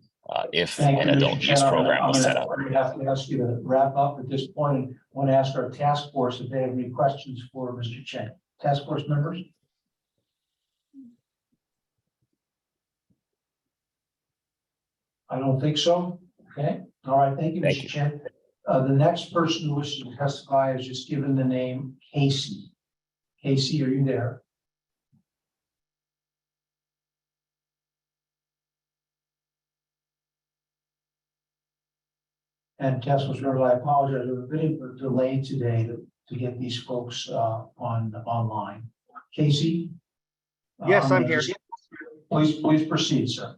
if an adult use program was set up. We have to ask you to wrap up at this point. I want to ask our task force if they have any questions for Mr. Chen. Task force members? I don't think so. Okay. All right. Thank you, Mr. Chen. The next person who wishes to testify is just given the name Casey. Casey, are you there? And task force members, I apologize. There's a bit of a delay today to get these folks online. Casey? Yes, I'm here. Please proceed, sir.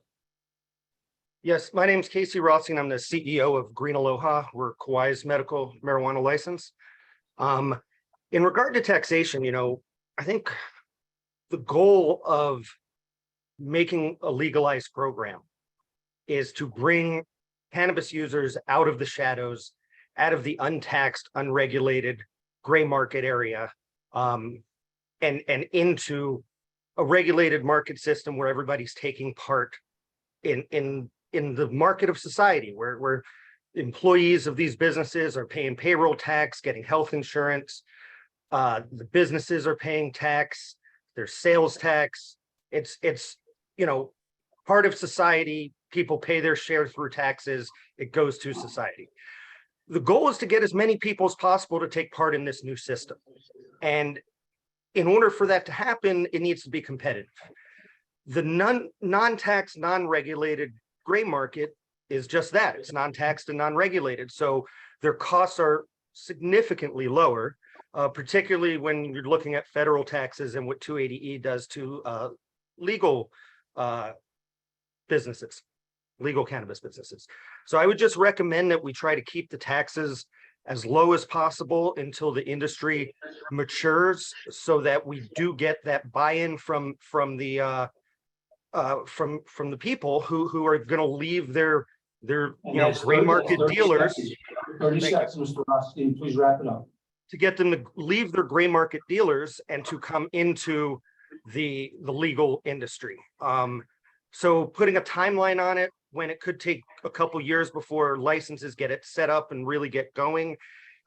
Yes, my name is Casey Rossing. I'm the CEO of Green Aloha. We're Kauai's medical marijuana license. In regard to taxation, I think the goal of making a legalized program is to bring cannabis users out of the shadows, out of the untaxed, unregulated gray market area, and into a regulated market system where everybody's taking part in the market of society, where employees of these businesses are paying payroll tax, getting health insurance, the businesses are paying tax, there's sales tax. It's part of society. People pay their share through taxes. It goes to society. The goal is to get as many people as possible to take part in this new system. And in order for that to happen, it needs to be competitive. The non-taxed, non-regulated gray market is just that. It's non-taxed and non-regulated. So their costs are significantly lower, particularly when you're looking at federal taxes and what 280E does to legal businesses, legal cannabis businesses. So I would just recommend that we try to keep the taxes as low as possible until the industry matures, so that we do get that buy-in from the people who are going to leave their gray market dealers. 30 seconds, Mr. Rothstein, please wrap it up. To get them to leave their gray market dealers and to come into the legal industry. So putting a timeline on it, when it could take a couple years before licenses get it set up and really get going,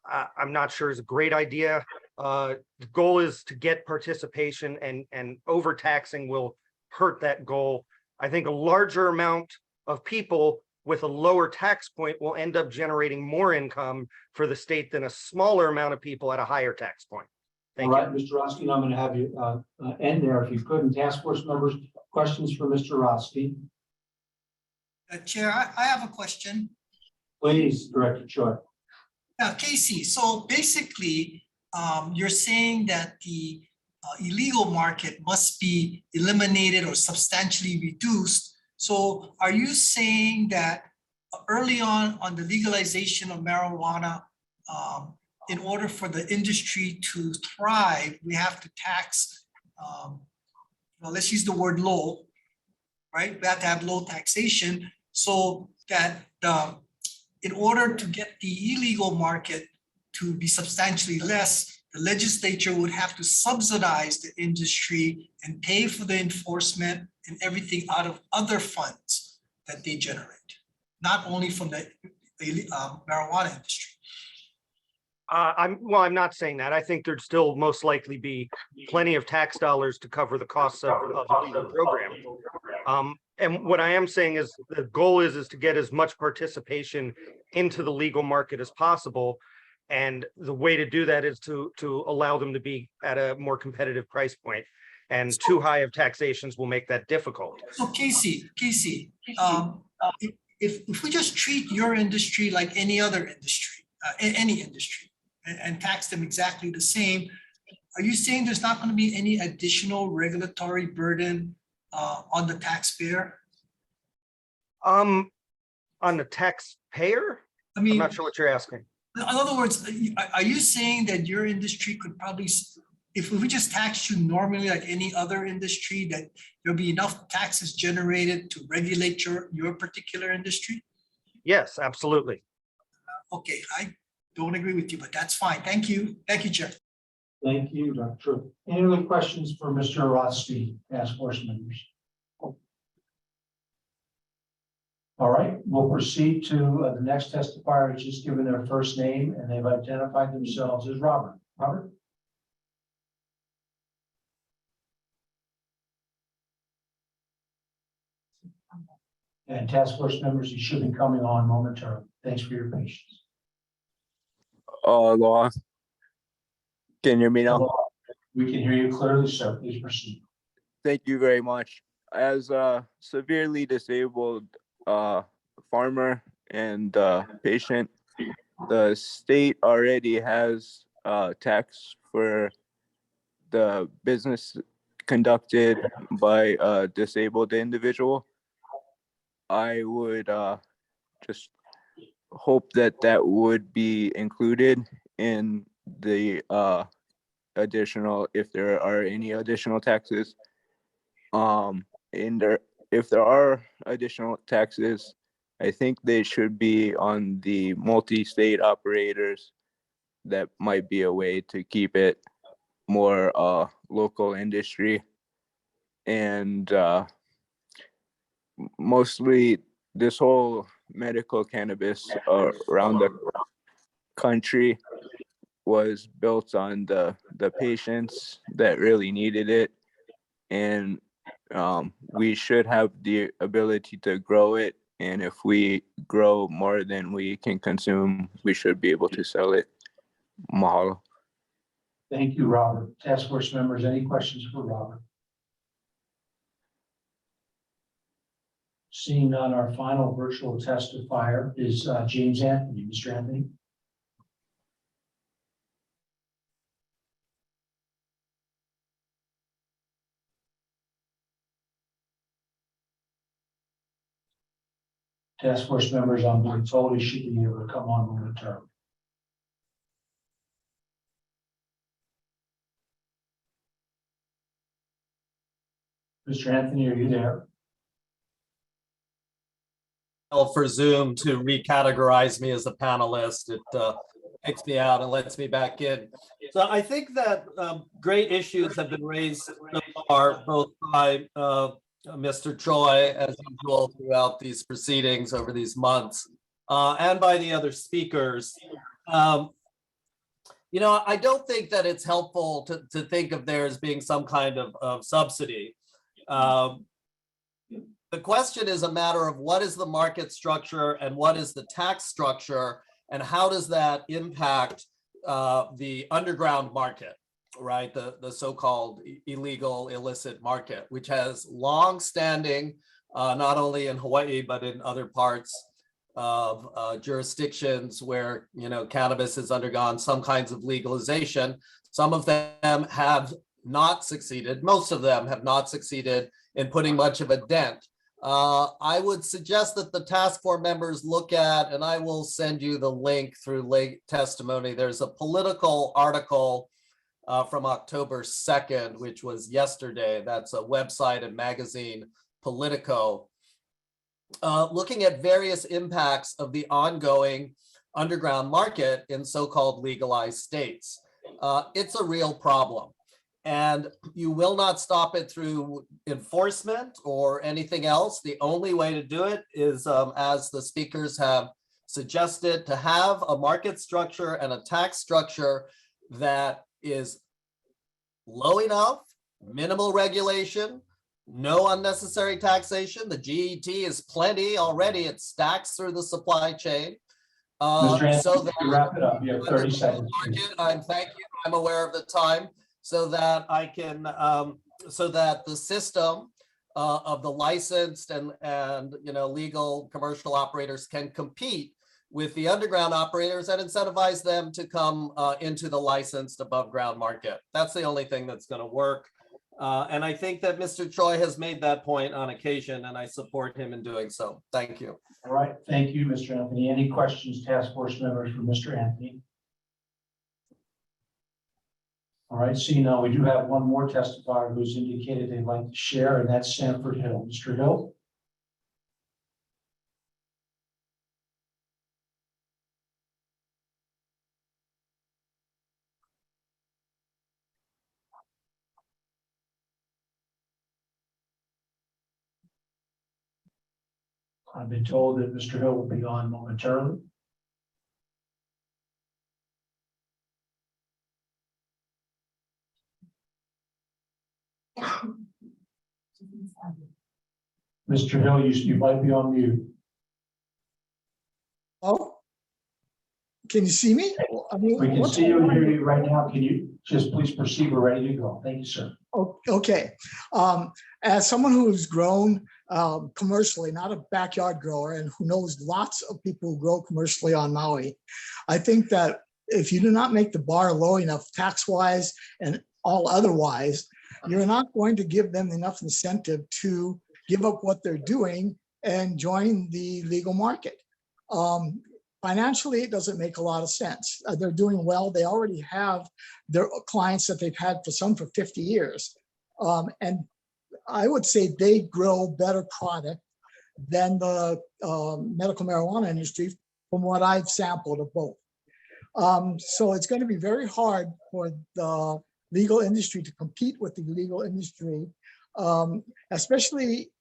I'm not sure is a great idea. The goal is to get participation, and overtaxing will hurt that goal. I think a larger amount of people with a lower tax point will end up generating more income for the state than a smaller amount of people at a higher tax point. Thank you. All right, Mr. Rothstein, I'm going to have you end there if you could. And task force members, questions for Mr. Rothstein? Chair, I have a question. Please, Director Choi. Yeah, Casey, so basically, you're saying that the illegal market must be eliminated or substantially reduced. So are you saying that early on the legalization of marijuana, in order for the industry to thrive, we have to tax, let's use the word low, right? We have to have low taxation, so that in order to get the illegal market to be substantially less, the legislature would have to subsidize the industry and pay for the enforcement and everything out of other funds that they generate, not only from the marijuana industry. I'm not saying that. I think there'd still most likely be plenty of tax dollars to cover the costs of the legal program. And what I am saying is the goal is to get as much participation into the legal market as possible. And the way to do that is to allow them to be at a more competitive price point. And too high of taxations will make that difficult. So Casey, if we just treat your industry like any other industry, any industry, and tax them exactly the same, are you saying there's not going to be any additional regulatory burden on the taxpayer? On the taxpayer? I mean, I'm not sure what you're asking. In other words, are you saying that your industry could probably, if we just tax you normally like any other industry, that there'll be enough taxes generated to regulate your particular industry? Yes, absolutely. Okay, I don't agree with you, but that's fine. Thank you. Thank you, Chair. Thank you, Dr. Any other questions for Mr. Rothstein, task force members? All right, we'll proceed to the next testifier has just given their first name and they've identified themselves as Robert. Robert? And task force members, you should be coming on momentarily. Thanks for your patience. Aloha. Can you hear me now? We can hear you clearly, sir. Please proceed. Thank you very much. As a severely disabled farmer and patient, the state already has tax for the business conducted by a disabled individual. I would just hope that that would be included in the additional, if there are any additional taxes. If there are additional taxes, I think they should be on the multi-state operators. That might be a way to keep it more local industry. And mostly this whole medical cannabis around the country was built on the patients that really needed it. And we should have the ability to grow it. And if we grow more than we can consume, we should be able to sell it. Mahalo. Thank you, Robert. Task force members, any questions for Robert? Seeing none, our final virtual testifier is James Anthony. Mr. Anthony. Task force members, I'm being told he should be able to come on momentarily. Mr. Anthony, are you there? For Zoom to recategorize me as a panelist. It kicks me out and lets me back in. So I think that great issues have been raised so far, both by Mr. Choi, as usual, throughout these proceedings over these months, and by the other speakers. You know, I don't think that it's helpful to think of there as being some kind of subsidy. The question is a matter of what is the market structure and what is the tax structure, and how does that impact the underground market, right? The so-called illegal, illicit market, which has long-standing, not only in Hawaii, but in other parts of jurisdictions where, you know, cannabis has undergone some kinds of legalization. Some of them have not succeeded. Most of them have not succeeded in putting much of a dent. I would suggest that the task force members look at, and I will send you the link through late testimony. There's a political article from October 2nd, which was yesterday. That's a website and magazine, Politico, looking at various impacts of the ongoing underground market in so-called legalized states. it's a real problem. And you will not stop it through enforcement or anything else. The only way to do it is, as the speakers have suggested, to have a market structure and a tax structure that is low enough, minimal regulation, no unnecessary taxation. The GET is plenty already. It stacks through the supply chain. Mr. Anthony, So that wrap it up. You have 30 seconds. Please. thank you. I'm aware of the time, so that I can, so that the system of the licensed and legal commercial operators can compete with the underground operators and incentivize them to come into the licensed above ground market. That's the only thing that's going to work. And I think that Mr. Choi has made that point on occasion, and I support him in doing so. Thank you. All right. Thank you, Mr. Anthony. Any questions, task force members, for Mr. Anthony? All right. See, now we do have one more testifier who's indicated they'd like to share, and that's Sanford Hill. Mr. Hill. I've been told that Mr. Hill will be on momentarily. Mr. Hill, you might be on mute. Oh, can you see me? I mean, We can see you and hear you right now. Can you just please proceed? We're ready to go. Thank you, sir. Okay. As someone who's grown commercially, not a backyard grower, and who knows lots of people who grow commercially on Maui, I think that if you do not make the bar low enough tax-wise and all otherwise, you're not going to give them enough incentive to give up what they're doing and join the legal market. Financially, it doesn't make a lot of sense. They're doing well. They already have their clients that they've had for 50 years. And I would say they grow better product than the medical marijuana industry from what I've sampled of both. So it's going to be very hard for the legal industry to compete with the illegal industry, especially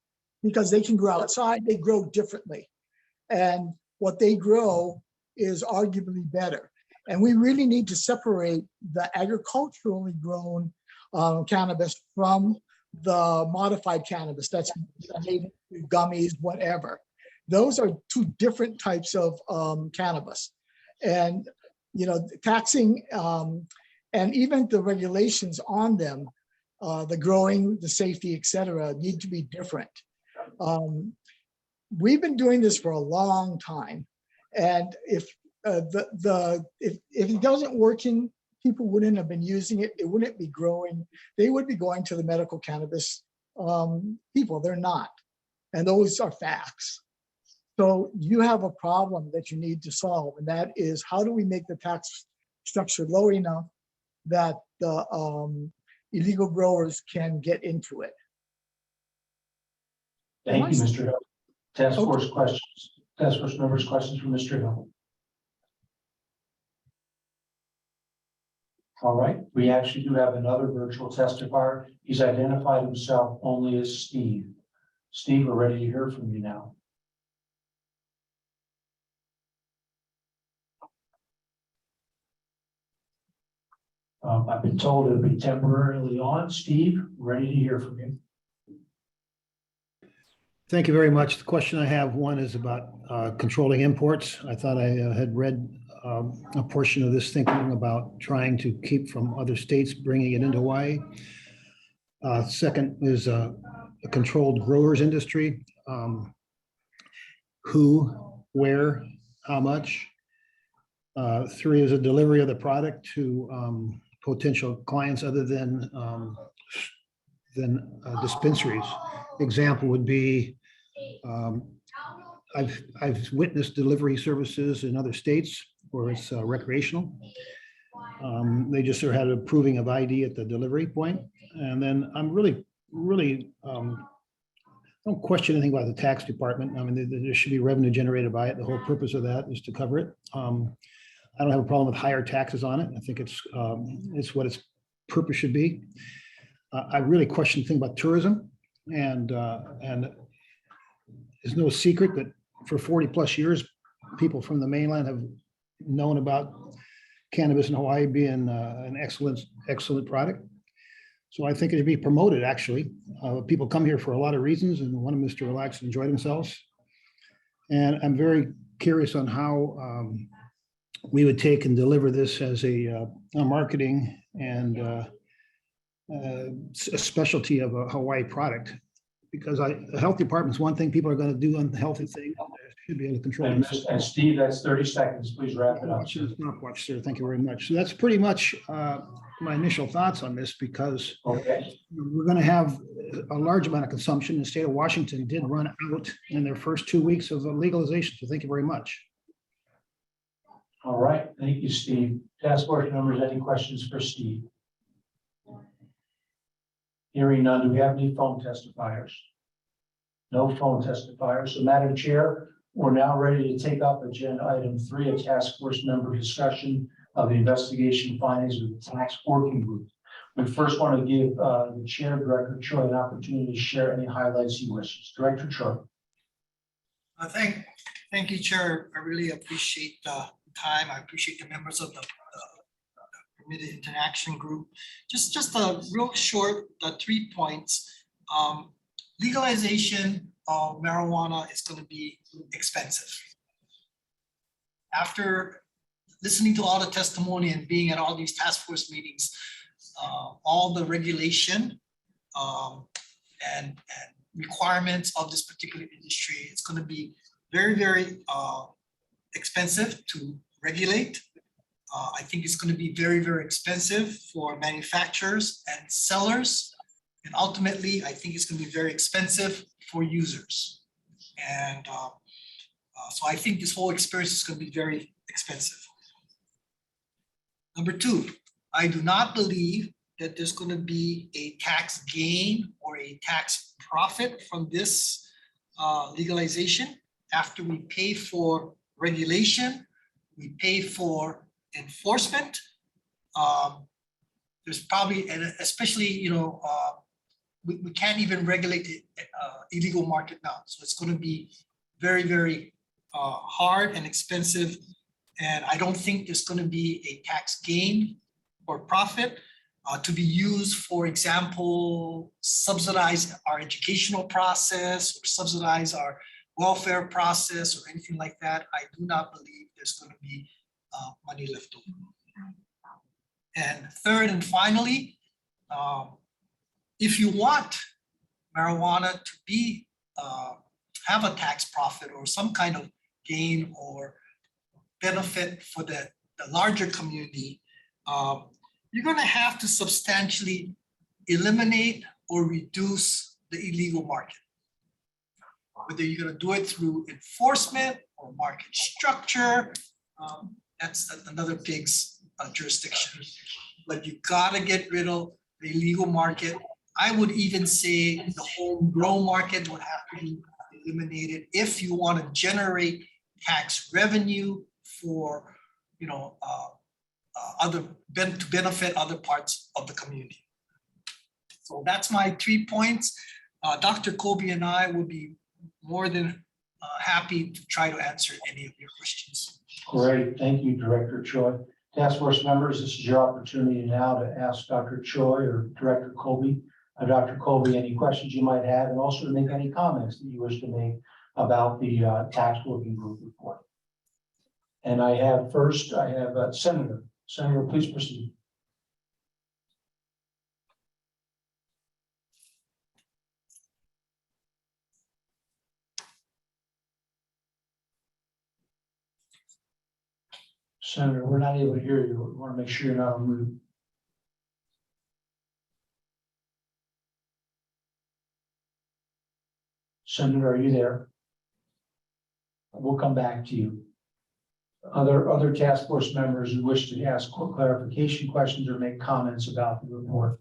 because they can grow outside, they grow differently. And what they grow is arguably better. And we really need to separate the agriculturally grown cannabis from the modified cannabis that's made into gummies, whatever. Those are two different types of cannabis. And, taxing and even the regulations on them, the growing, the safety, et cetera, need to be different. We've been doing this for a long time. And if it wasn't working, people wouldn't have been using it. It wouldn't be growing. They would be going to the medical cannabis people. They're not. And those are facts. So you have a problem that you need to solve. And that is, how do we make the tax structure low enough that the illegal growers can get into it? Thank you, Mr. Hill. Task force questions. Task force members, questions from Mr. Hill. All right, we actually do have another virtual testifier. He's identified himself only as Steve. Steve, we're ready to hear from you now. I've been told it'll be temporarily on. Steve, ready to hear from you. Thank you very much. The question I have, one is about controlling imports. I thought I had read a portion of this thinking about trying to keep from other states bringing it into Hawaii. Second is a controlled growers industry. Who, where, how much? Three is a delivery of the product to potential clients other than dispensaries. Example would be, I've witnessed delivery services in other states where it's recreational. They just sort of had approving of ID at the delivery point. And then I'm really don't question anything about the tax department. I mean, there should be revenue generated by it. The whole purpose of that is to cover it. I don't have a problem with higher taxes on it. I think it's what its purpose should be. I really question the thing about tourism, and it's no secret that for 40 plus years, people from the mainland have known about cannabis in Hawaii being an excellent product. So I think it should be promoted, actually. People come here for a lot of reasons and want them to relax and enjoy themselves. And I'm very curious on how we would take and deliver this as a marketing and a specialty of a Hawaii product. Because a health department is one thing, people are going to do unhealthy things. Should be able to control. And Steve, that's 30 seconds. Please wrap it up. Stopwatch, sir. Thank you very much. So that's pretty much my initial thoughts on this, because we're going to have a large amount of consumption. The state of Washington did run out in their first 2 weeks of legalization. So thank you very much. All right. Thank you, Steve. Task force members, any questions for Steve? Hearing none, do we have any phone testifiers? No phone testifiers. So Madam Chair, we're now ready to take up agenda item 3, a task force member discussion of the investigation findings of the tax working group. We first want to give the chair, Director Choi, an opportunity to share any highlights he wishes. Director Choi. Thank you, Chair. I really appreciate the time. I appreciate the members of the Permitted Interaction Group. Just a real short 3 points. Legalization of marijuana is going to be expensive. After listening to all the testimony and being at all these task force meetings, all the regulation and requirements of this particular industry, it's going to be very, very expensive to regulate. I think it's going to be very, very expensive for manufacturers and sellers. And ultimately, I think it's going to be very expensive for users. And so I think this whole experience is going to be very expensive. Number 2, I do not believe that there's going to be a tax gain or a tax profit from this legalization. After we pay for regulation, we pay for enforcement. There's probably, and especially, we can't even regulate the illegal market now. So it's going to be very, very hard and expensive. And I don't think there's going to be a tax gain or profit to be used, for example, subsidize our educational process or subsidize our welfare process or anything like that. I do not believe there's going to be money left over. And third and finally, if you want marijuana to be have a tax profit or some kind of gain or benefit for the larger community, you're going to have to substantially eliminate or reduce the illegal market. Whether you're going to do it through enforcement or market structure, that's another pig's jurisdiction. But you got to get rid of the illegal market. I would even say the home-grown market would have to be eliminated if you want to generate tax revenue for, to benefit other parts of the community. So that's my 3 points. Dr. Colby and I will be more than happy to try to answer any of your questions. Great, thank you, Director Choi. Task force members, this is your opportunity now to ask Dr. Choi or Director Colby. Dr. Colby, any questions you might have, and also to make any comments that you wish to make about the tax working group report. And I have Senator. Senator, please proceed. Senator, we're not able to hear you. We want to make sure you're not on mute. Senator, are you there? We'll come back to you. Other task force members who wish to ask clarification questions or make comments about the report.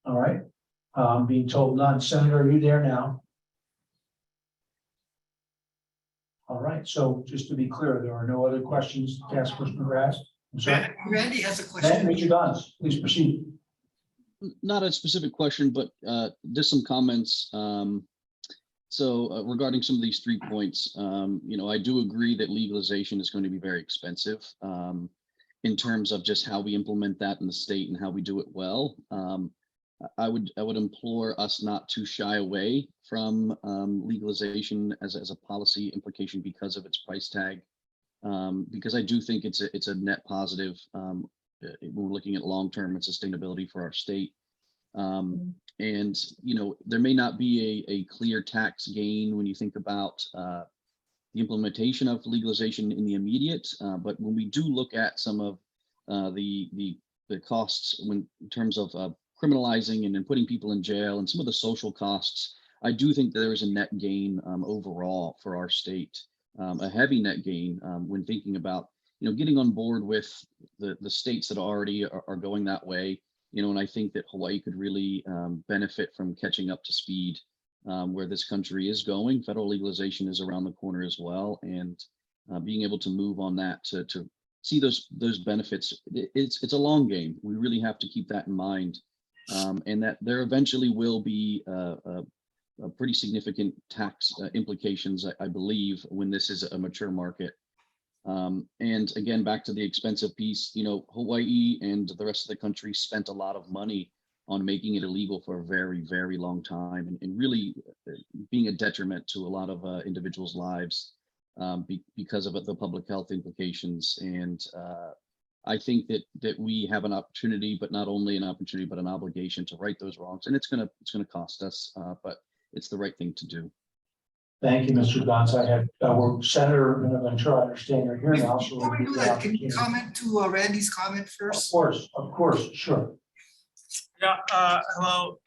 All right. I'm being told none. Senator, are you there now? All right, so just to be clear, there are no other questions the task force member asked? I'm sorry. Randy has a question. Mr. Gons, please proceed. Not a specific question, but just some comments. Regarding some of these 3 points, I do agree that legalization is going to be very expensive in terms of just how we implement that in the state and how we do it well. I would implore us not to shy away from legalization as a policy implication because of its price tag, because I do think it's a net positive when we're looking at long-term and sustainability for our state. And there may not be a clear tax gain when you think about the implementation of legalization in the immediate, but when we do look at some of the costs in terms of criminalizing and then putting people in jail and some of the social costs, I do think that there is a net gain overall for our state, a heavy net gain when thinking about getting on board with the states that already are going that way. And I think that Hawaii could really benefit from catching up to speed where this country is going. Federal legalization is around the corner as well, and being able to move on that to see those benefits, it's a long game. We really have to keep that in mind. And that there eventually will be a pretty significant tax implications, I believe, when this is a mature market. And again, back to the expensive piece, Hawaii and the rest of the country spent a lot of money on making it illegal for a very, very long time, and really being a detriment to a lot of individuals' lives because of the public health implications. And I think that we have an opportunity, but not only an opportunity, but an obligation to right those wrongs. And it's gonna cost us, but it's the right thing to do. Thank you, Mr. Gons. I had Senator Ventura, I understand you're here now. So Before we do that, can you comment to Randy's comment first? Of course, sure. Yeah, hello.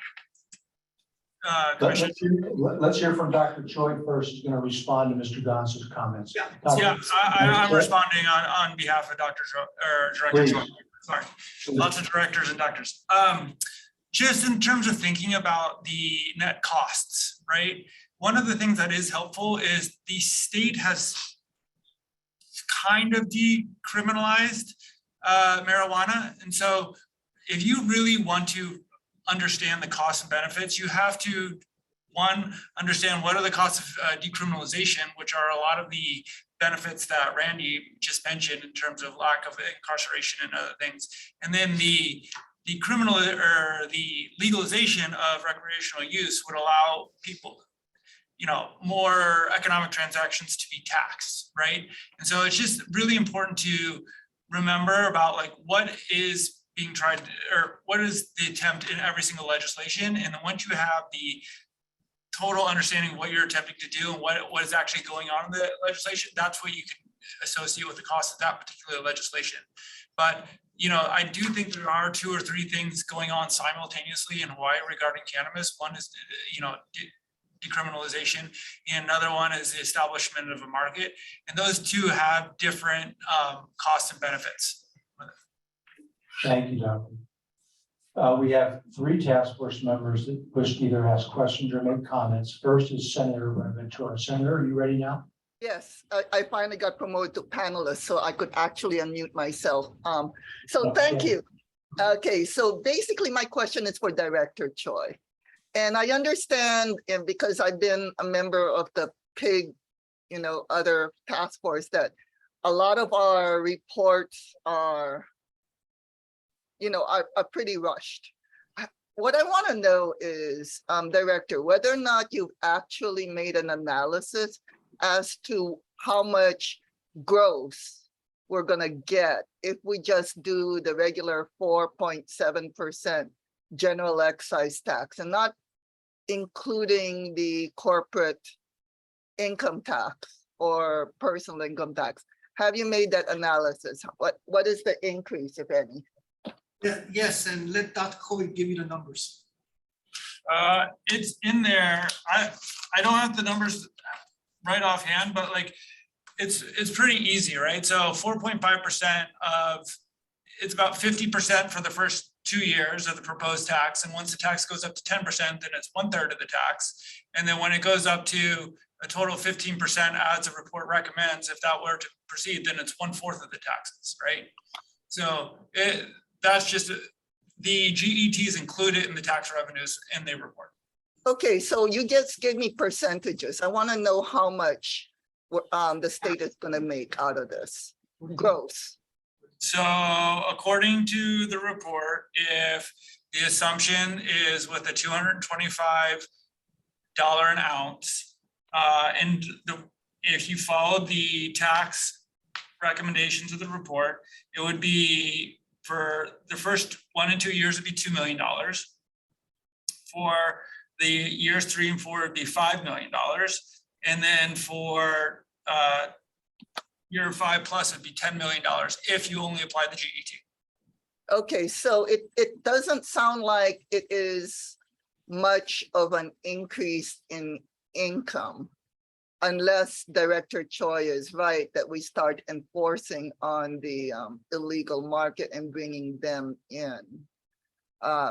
Let's hear from Dr. Choi first. He's going to respond to Mr. Gons' comments. I'm responding on behalf of Director Choi. Sorry, lots of directors and doctors. Just in terms of thinking about the net costs, right? One of the things that is helpful is the state has kind of decriminalized marijuana. And so if you really want to understand the costs and benefits, you have to, one, understand what are the costs of decriminalization, which are a lot of the benefits that Randy just mentioned in terms of lack of incarceration and other things. And then the criminal or the legalization of recreational use would allow people, more economic transactions to be taxed, right? And so it's just really important to remember about like what is being tried, or what is the attempt in every single legislation. And then once you have the total understanding of what you're attempting to do and what is actually going on in the legislation, that's what you can associate with the cost of that particular legislation. But I do think there are 2 or 3 things going on simultaneously in Hawaii regarding cannabis. One is, decriminalization, and another one is the establishment of a market. And those 2 have different costs and benefits. Thank you, Doctor. We have 3 task force members that wish to either ask questions or make comments. First is Senator Ventura. Senator, are you ready now? Yes, I finally got promoted to panelist, so I could actually unmute myself. So Okay. thank you. Okay, so basically my question is for Director Choi. And I understand, and because I've been a member of the PIG, other task force, that a lot of our reports are pretty rushed. What I want to know is, Director, whether or not you've actually made an analysis as to how much gross we're going to get if we just do the regular 4.7% general excise tax and not including the corporate income tax or personal income tax. Have you made that analysis? What is the increase, if any? Yes, and let Dr. Coy give you the numbers. It's in there. I don't have the numbers right offhand, but like it's pretty easy, right? So 4.5% of, it's about 50% for the first 2 years of the proposed tax. And once the tax goes up to 10%, then it's 1/3 of the tax. And then when it goes up to a total of 15% as the report recommends. If that were to proceed, then it's 1/4 of the taxes, right? So that's just, the GET is included in the tax revenues in the report. Okay, so you just give me percentages. I want to know how much the state is going to make out of this gross. So according to the report, if the assumption is with a $225 an ounce, and if you follow the tax recommendations of the report, it would be for the first 1 and 2 years, it'd be $2 million. For the years 3 and 4, it'd be $5 million. And then for year 5 plus, it'd be $10 million if you only apply the GET. Okay, so it doesn't sound like it is much of an increase in income unless Director Choi is right that we start enforcing on the illegal market and bringing them in.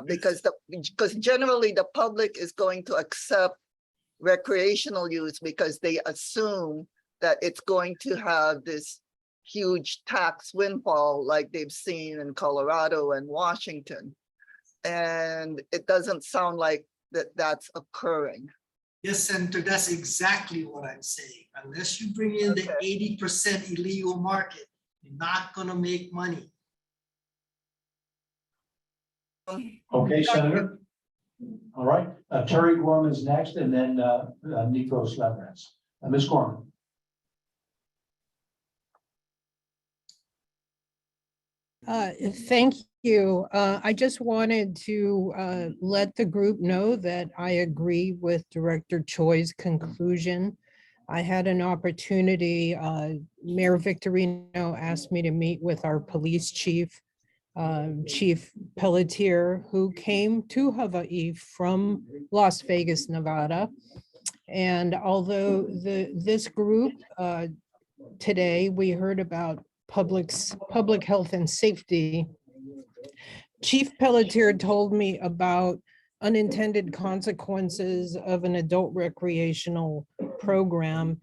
Because generally the public is going to accept recreational use because they assume that it's going to have this huge tax windfall like they've seen in Colorado and Washington. And it doesn't sound like that's occurring. Yes, Senator, that's exactly what I'm saying. Unless you bring in the 80% illegal market, you're not gonna make money. Okay, Senator. All right, Terry Gorman's next, and then Nikos Leverance. Ms. Gorman. Thank you. I just wanted to let the group know that I agree with Director Choi's conclusion. I had an opportunity, Mayor Victorino asked me to meet with our police chief, Chief Pelletier, who came to Hawaii from Las Vegas, Nevada. And although this group today, we heard about public health and safety, Chief Pelletier told me about unintended consequences of an adult recreational program.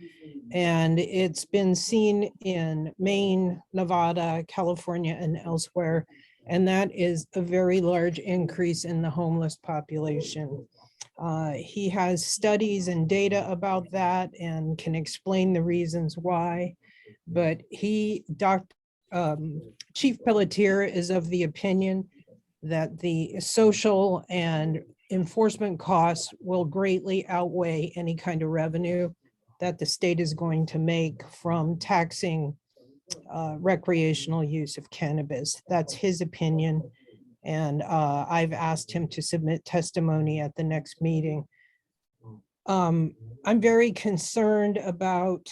And it's been seen in Maine, Nevada, California, and elsewhere. And that is a very large increase in the homeless population. He has studies and data about that and can explain the reasons why. But Chief Pelletier is of the opinion that the social and enforcement costs will greatly outweigh any kind of revenue that the state is going to make from taxing recreational use of cannabis. That's his opinion. And I've asked him to submit testimony at the next meeting. I'm very concerned about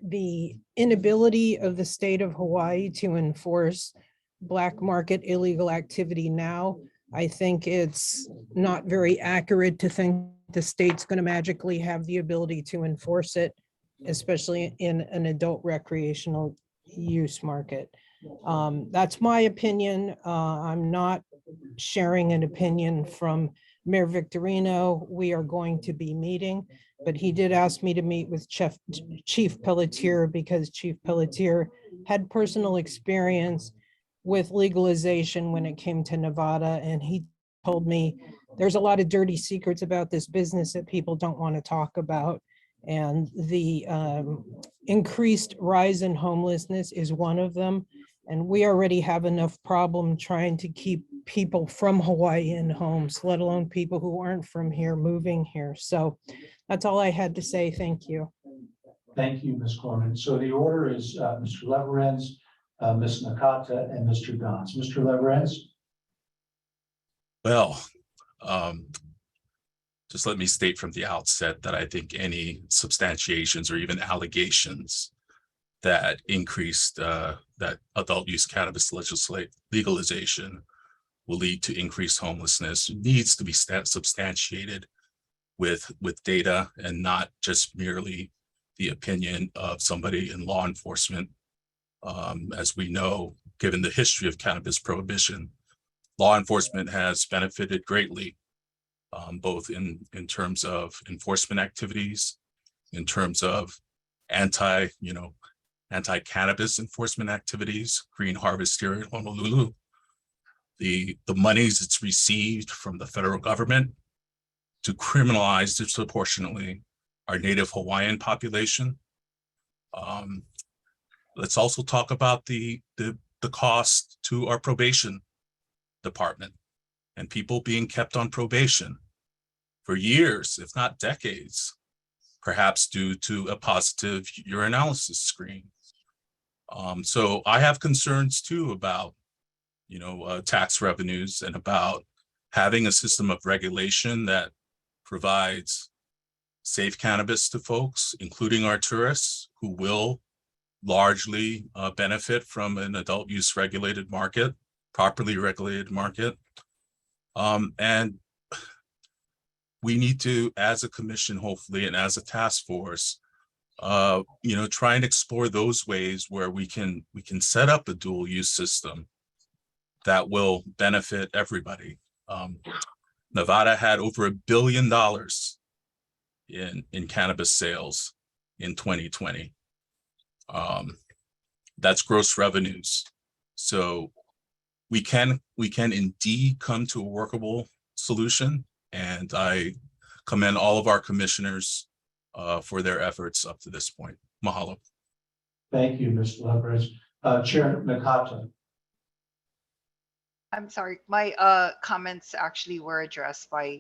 the inability of the state of Hawaii to enforce black market illegal activity now. I think it's not very accurate to think the state's going to magically have the ability to enforce it, especially in an adult recreational use market. That's my opinion. I'm not sharing an opinion from Mayor Victorino. We are going to be meeting, but he did ask me to meet with Chief Pelletier because Chief Pelletier had personal experience with legalization when it came to Nevada. And he told me there's a lot of dirty secrets about this business that people don't want to talk about. And the increased rise in homelessness is one of them. And we already have enough problem trying to keep people from Hawaii in homes, let alone people who aren't from here moving here. So that's all I had to say. Thank you. Thank you, Ms. Gorman. So the order is Mr. Leverance, Ms. Nakata, and Mr. Gons. Mr. Leverance. Well, just let me state from the outset that I think any substantiations or even allegations that increased that adult use cannabis legalization will lead to increased homelessness needs to be substantiated with data and not just merely the opinion of somebody in law enforcement. As we know, given the history of cannabis prohibition, law enforcement has benefited greatly, both in terms of enforcement activities in terms of anti-cannabis enforcement activities, Green Harvest here in Honolulu. The monies it's received from the federal government to criminalize disproportionately our Native Hawaiian population. Let's also talk about the cost to our probation department and people being kept on probation for years, if not decades, perhaps due to a positive urinalysis screen. So I have concerns too about, tax revenues and about having a system of regulation that provides safe cannabis to folks, including our tourists who will largely benefit from an adult use regulated market, properly regulated market. And we need to, as a commission, hopefully, and as a task force, try and explore those ways where we can set up a dual use system that will benefit everybody. Nevada had over $1 billion in cannabis sales in 2020. That's gross revenues. So we can indeed come to a workable solution. And I commend all of our commissioners for their efforts up to this point. Mahalo. Thank you, Mr. Leverage. Chair Nakata. I'm sorry, my comments actually were addressed by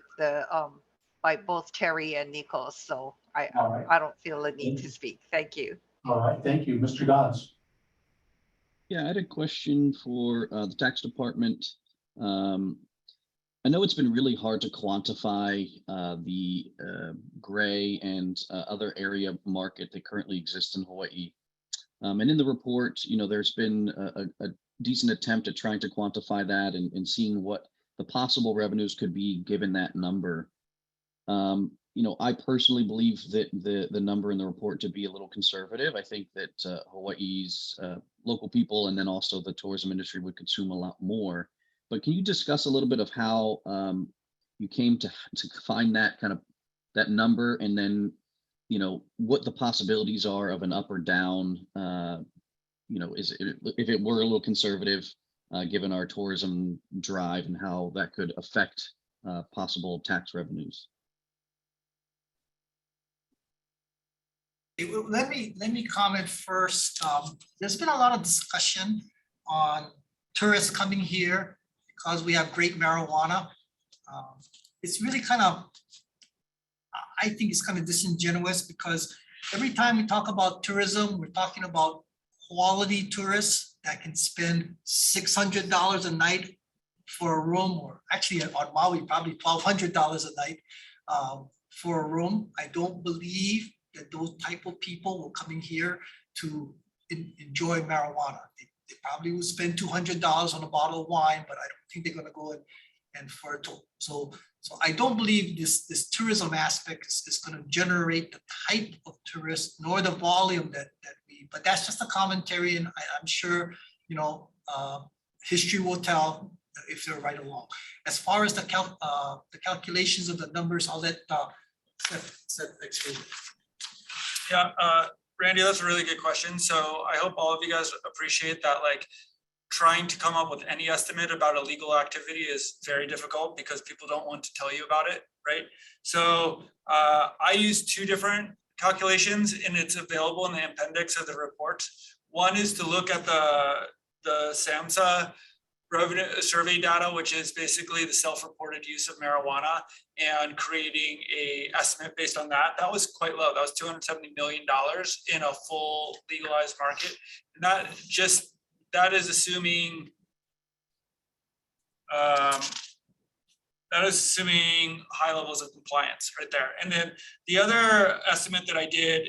by both Terry and Nico, so I don't feel a need to speak. Thank you. All right, thank you. Mr. Gons. Yeah, I had a question for the tax department. I know it's been really hard to quantify the gray and other area market that currently exists in Hawaii. And in the report, there's been a decent attempt at trying to quantify that and seeing what the possible revenues could be given that number. I personally believe that the number in the report to be a little conservative. I think that Hawaii's local people and then also the tourism industry would consume a lot more. But can you discuss a little bit of how you came to find that that number, and then what the possibilities are of an up or down? If it were a little conservative, given our tourism drive, and how that could affect possible tax revenues? Let me comment first. There's been a lot of discussion on tourists coming here because we have great marijuana. It's really I think it's kind of disingenuous, because every time we talk about tourism, we're talking about quality tourists that can spend $600 a night for a room, or actually on Maui, probably $1,200 a night for a room. I don't believe that those type of people will come in here to enjoy marijuana. They probably will spend $200 on a bottle of wine, but I don't think they're going to go and for it. So I don't believe this tourism aspect is going to generate the type of tourists nor the volume but that's just a commentary, and I'm sure history will tell if they're right or wrong. As far as the calculations of the numbers, I'll let Seth explain. Yeah, Randy, that's a really good question. So I hope all of you guys appreciate that, trying to come up with any estimate about illegal activity is very difficult because people don't want to tell you about it, right? So I use two different calculations, and it's available in the appendix of the report. One is to look at the SAMHSA revenue survey data, which is basically the self-reported use of marijuana, and creating a estimate based on that. That was quite low. That was $270 million in a full legalized market. And that is assuming high levels of compliance right there. And then the other estimate that I did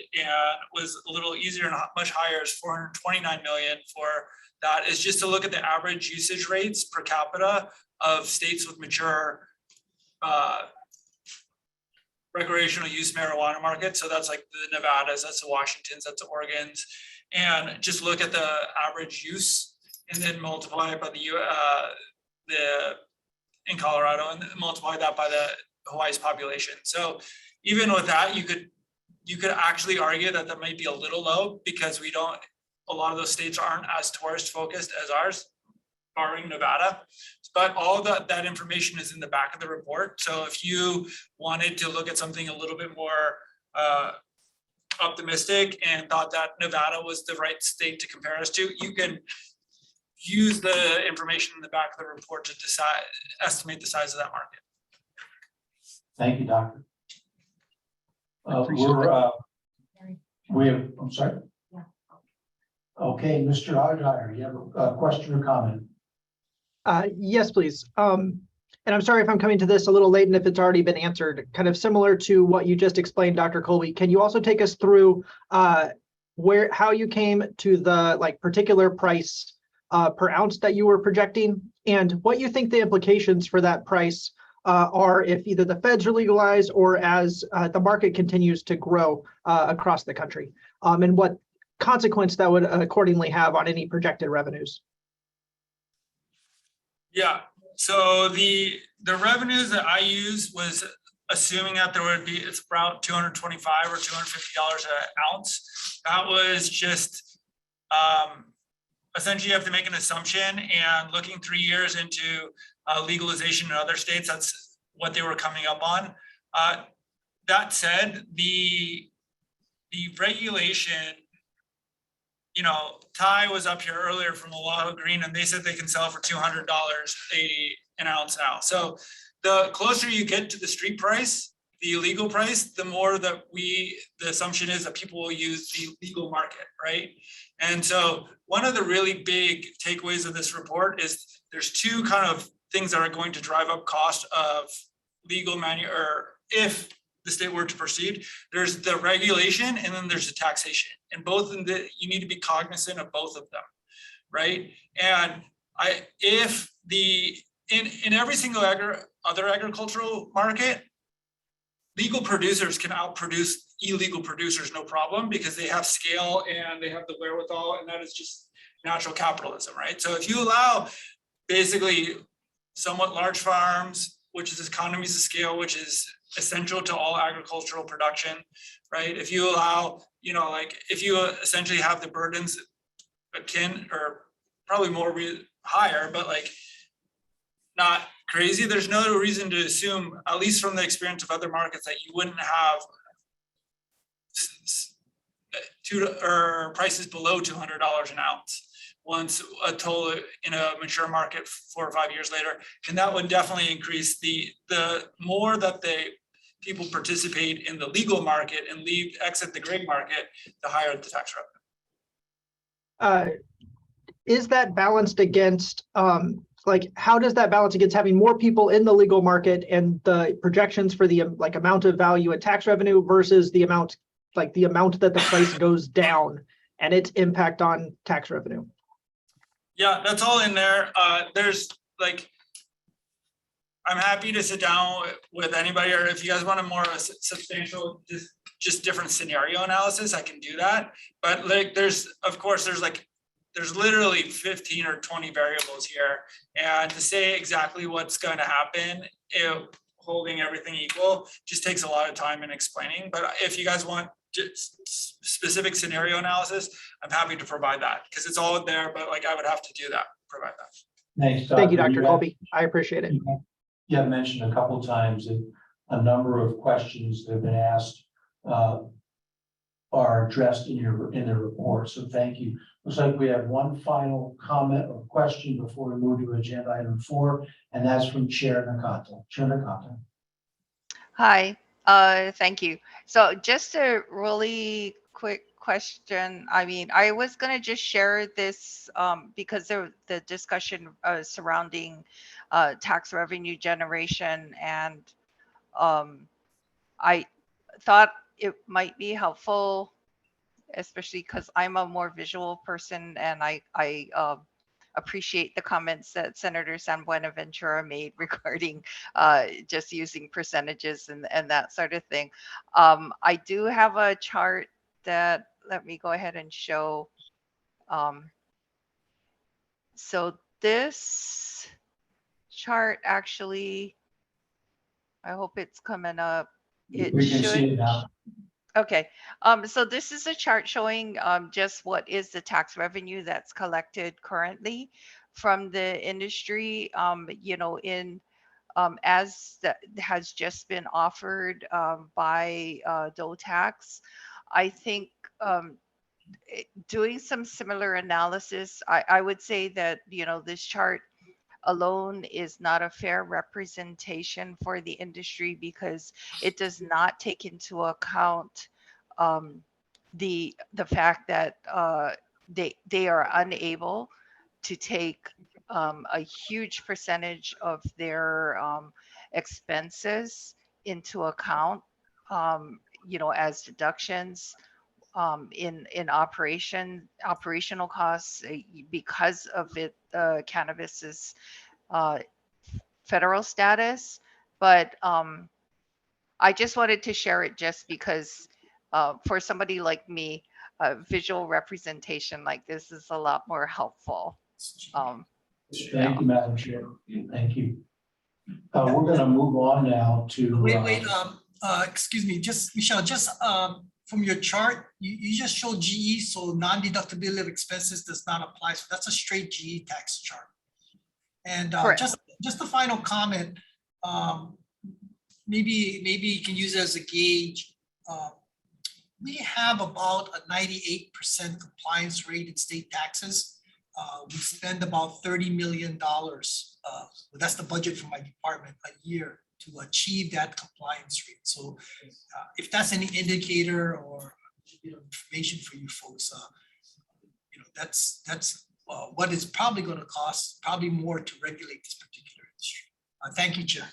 was a little easier and much higher, is $429 million for that, is just to look at the average usage rates per capita of states with mature recreational use marijuana markets. So that's like the Nevadas, that's the Washingtons, that's the Oregons, and just look at the average use and then multiply it by in Colorado, and multiply that by the Hawaii's population. So even with that, you could you could actually argue that that might be a little low because a lot of those states aren't as tourist focused as ours, barring Nevada. But all that information is in the back of the report. So if you wanted to look at something a little bit more optimistic and thought that Nevada was the right state to compare us to, you can use the information in the back of the report to estimate the size of that market. Thank you, Doctor. I'm sorry. Okay, Mr. Hodgeye, you have a question or comment? Yes, please. And I'm sorry if I'm coming to this a little late and if it's already been answered, kind of similar to what you just explained, Dr. Colby. Can you also take us through how you came to the particular price per ounce that you were projecting, and what you think the implications for that price are if either the feds are legalized or as the market continues to grow across the country, and what consequence that would accordingly have on any projected revenues? Yeah, so the revenues that I used was assuming that there would be, it's about $225 or $250 an ounce. That was just essentially you have to make an assumption, and looking 3 years into legalization in other states, that's what they were coming up on. That said, the regulation, you know, Ty was up here earlier from Oahu Green, and they said they can sell for $200 an ounce now. So the closer you get to the street price, the illegal price, the more that the assumption is that people will use the legal market, right? And so one of the really big takeaways of this report is there's two kind of things that are going to drive up cost of legal or if the state were to proceed. There's the regulation and then there's the taxation, and both you need to be cognizant of both of them, right? And in every single other agricultural market, legal producers can outproduce illegal producers, no problem, because they have scale and they have the wherewithal, and that is just natural capitalism, right? So if you allow basically somewhat large farms, which is economies of scale, which is essential to all agricultural production, right? If you allow, you know, like if you essentially have the burdens akin or probably more higher, but like not crazy, there's no reason to assume, at least from the experience of other markets, that you wouldn't have prices below $200 an ounce once a toll in a mature market 4 or 5 years later. And that would definitely increase the more that people participate in the legal market and exit the gray market, the higher the tax revenue. Is that balanced against, how does that balance against having more people in the legal market and the projections for the amount of value and tax revenue versus the amount that the price goes down and its impact on tax revenue? Yeah, that's all in there. There's I'm happy to sit down with anybody, or if you guys want a more substantial, just different scenario analysis, I can do that. But there's literally 15 or 20 variables here, and to say exactly what's going to happen, holding everything equal, just takes a lot of time in explaining. But if you guys want specific scenario analysis, I'm happy to provide that, because it's all there, but I would have to provide that. Thanks, Thank you, Dr. Colby. I appreciate it. You have mentioned a couple of times that a number of questions that have been asked are addressed in the report. So thank you. Looks like we have one final comment or question before we move to agenda item 4, and that's from Chair Nakata. Chair Nakata. Hi, thank you. So just a really quick question. I mean, I was going to just share this because of the discussion surrounding tax revenue generation, and I thought it might be helpful, especially because I'm a more visual person, and I appreciate the comments that Senator San Buenaventura made regarding just using percentages and that sort of thing. I do have a chart that, let me go ahead and show. So this chart actually, I hope it's coming up. We can see it now. Okay, so this is a chart showing just what is the tax revenue that's collected currently from the industry, in as that has just been offered by Doe Tax. I think doing some similar analysis, I would say that, this chart alone is not a fair representation for the industry because it does not take into account um, the fact that they are unable to take a huge percentage of their expenses into account, as deductions in operational costs because of cannabis's uh, federal status. But I just wanted to share it just because for somebody like me, visual representation like this is a lot more helpful. Thank you, Madam Chair. Thank you. We're going to move on now to. Wait, excuse me, just Michelle, just from your chart, you just showed GE, so non-deductibility of expenses does not apply. So that's a straight GE tax chart. And just a final comment, maybe you can use it as a gauge. We have about a 98% compliance rate in state taxes. We spend about $30 million. That's the budget for my department a year to achieve that compliance rate. So if that's any indicator or information for you folks, that's what it's probably going to cost, probably more to regulate this particular industry. Thank you, Chair.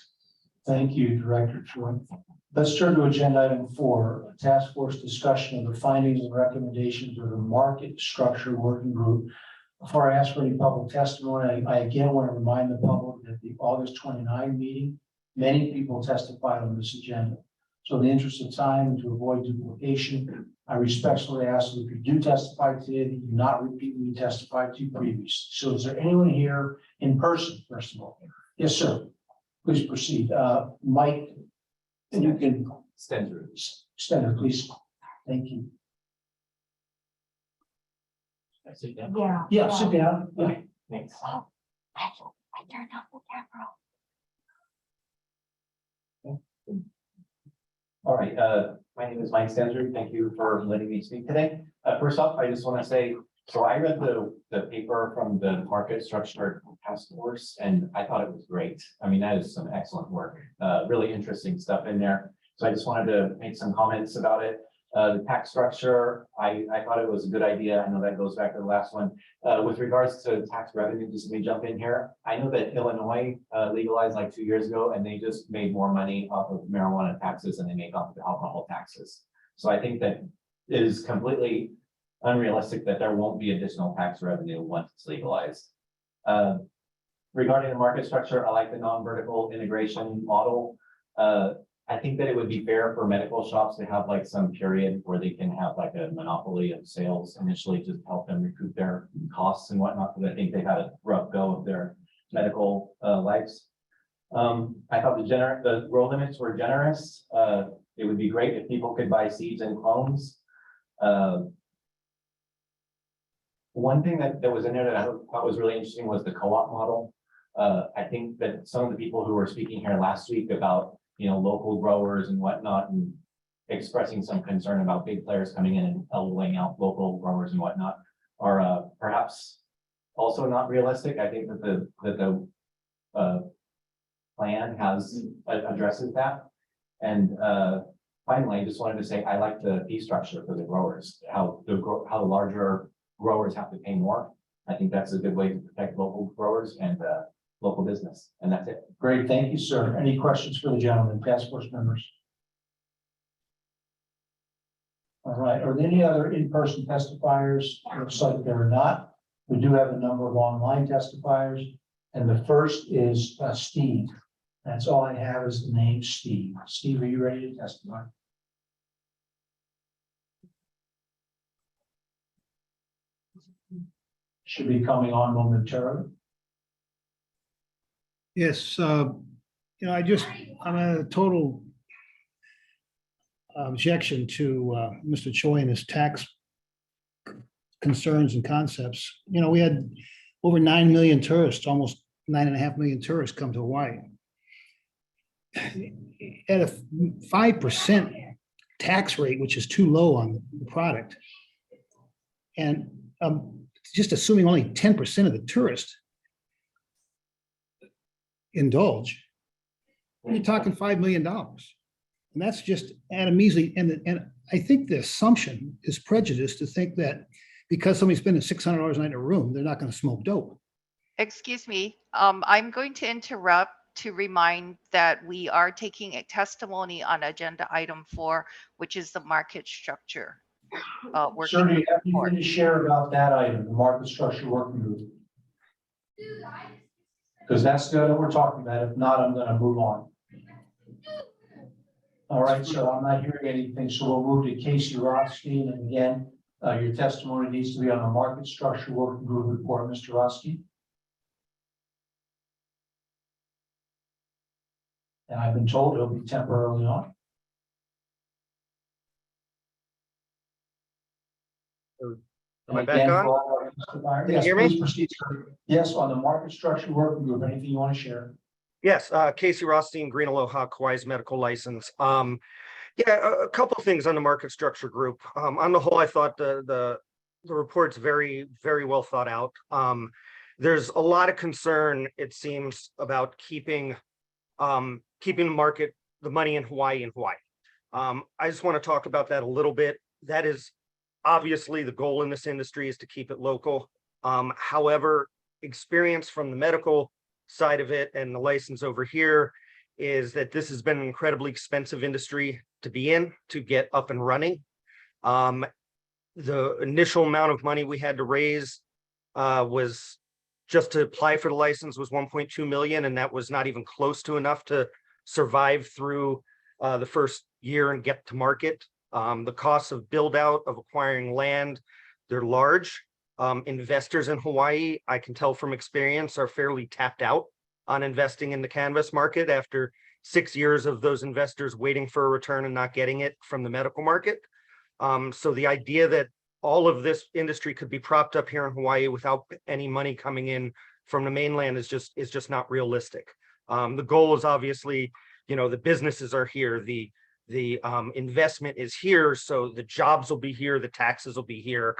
Thank you, Director Choi. Let's turn to agenda item 4, a task force discussion of the findings and recommendations of the market structure working group. Before I ask for any public testimony, I again want to remind the public that the August 29 meeting, many people testified on this agenda. So in the interest of time and to avoid duplication, I respectfully ask that if you do testify today, that you not repeat what you testified to previously. So is there anyone here in person, first of all? Yes, sir. Please proceed. Mike, and you can Stender, please. Thank you. Sit down. Yeah, sit down. Yeah. Thanks. I turned off the camera. All right, my name is Mike Stanzer. Thank you for letting me speak today. First off, I just want to say, so I read the paper from the market structure task force, and I thought it was great. I mean, that is some excellent work, really interesting stuff in there. So I just wanted to make some comments about it. The tax structure, I thought it was a good idea. I know that goes back to the last one. With regards to tax revenue, just let me jump in here. I know that Illinois legalized like 2 years ago, and they just made more money off of marijuana taxes than they make off of alcohol taxes. So I think that it is completely unrealistic that there won't be additional tax revenue once it's legalized. Regarding the market structure, I like the non-vertical integration model. I think that it would be fair for medical shops to have like some period where they can have like a monopoly of sales initially to help them recoup their costs and whatnot, because I think they've had a rough go of their medical lives. I thought the row limits were generous. It would be great if people could buy seeds and clones. One thing that was in there that I thought was really interesting was the co-op model. I think that some of the people who were speaking here last week about local growers and whatnot, and expressing some concern about big players coming in and elbowing out local growers and whatnot, are perhaps also not realistic. I think that the plan addresses that. And finally, I just wanted to say I like the fee structure for the growers. How the larger growers have to pay more. I think that's a good way to protect local growers and local business, and that's it. Great, thank you, sir. Any questions for the gentleman, task force members? All right, are there any other in-person testifiers? Looks like there are not. We do have a number of online testifiers, and the first is Steve. That's all I have is the name Steve. Steve, are you ready to testify? Should be coming on momentarily. Yes, I'm a total objection to Mr. Choi and his tax concerns and concepts. You know, we had over 9 million tourists, almost 9.5 million tourists come to Hawaii. At a 5% tax rate, which is too low on the product, and just assuming only 10% of the tourists indulge, you're talking $5 million. And that's just at a measly, and I think the assumption is prejudice to think that because somebody's spending $600 a night in a room, they're not going to smoke dope. Excuse me, I'm going to interrupt to remind that we are taking a testimony on agenda item 4, which is the market structure. Sir, do you have anything to share about that item, the market structure working group? Because that's what we're talking about. If not, I'm going to move on. All right, so I'm not hearing anything, so we'll move to Casey Rothstein. And again, your testimony needs to be on the market structure working group report, Mr. Rothstein. And I've been told it'll be temporarily on. Am I back on? Can you hear me? Please proceed, sir. Yes, on the market structure working group, anything you want to share? Yes, Casey Rothstein, Green Aloha, Kauai's medical license. Yeah, a couple of things on the market structure group. On the whole, I thought the report's very, very well thought out. There's a lot of concern, it seems, about keeping the market, the money in Hawaii. I just want to talk about that a little bit. That is obviously the goal in this industry, is to keep it local. However, experience from the medical side of it and the license over here is that this has been an incredibly expensive industry to be in, to get up and running. The initial amount of money we had to raise was just to apply for the license was 1.2 million, and that was not even close to enough to survive through the first year and get to market. The costs of build out, of acquiring land, they're large. Investors in Hawaii, I can tell from experience, are fairly tapped out on investing in the cannabis market after 6 years of those investors waiting for a return and not getting it from the medical market. So the idea that all of this industry could be propped up here in Hawaii without any money coming in from the mainland is just not realistic. The goal is obviously, you know, the businesses are here, the investment is here, so the jobs will be here, the taxes will be here,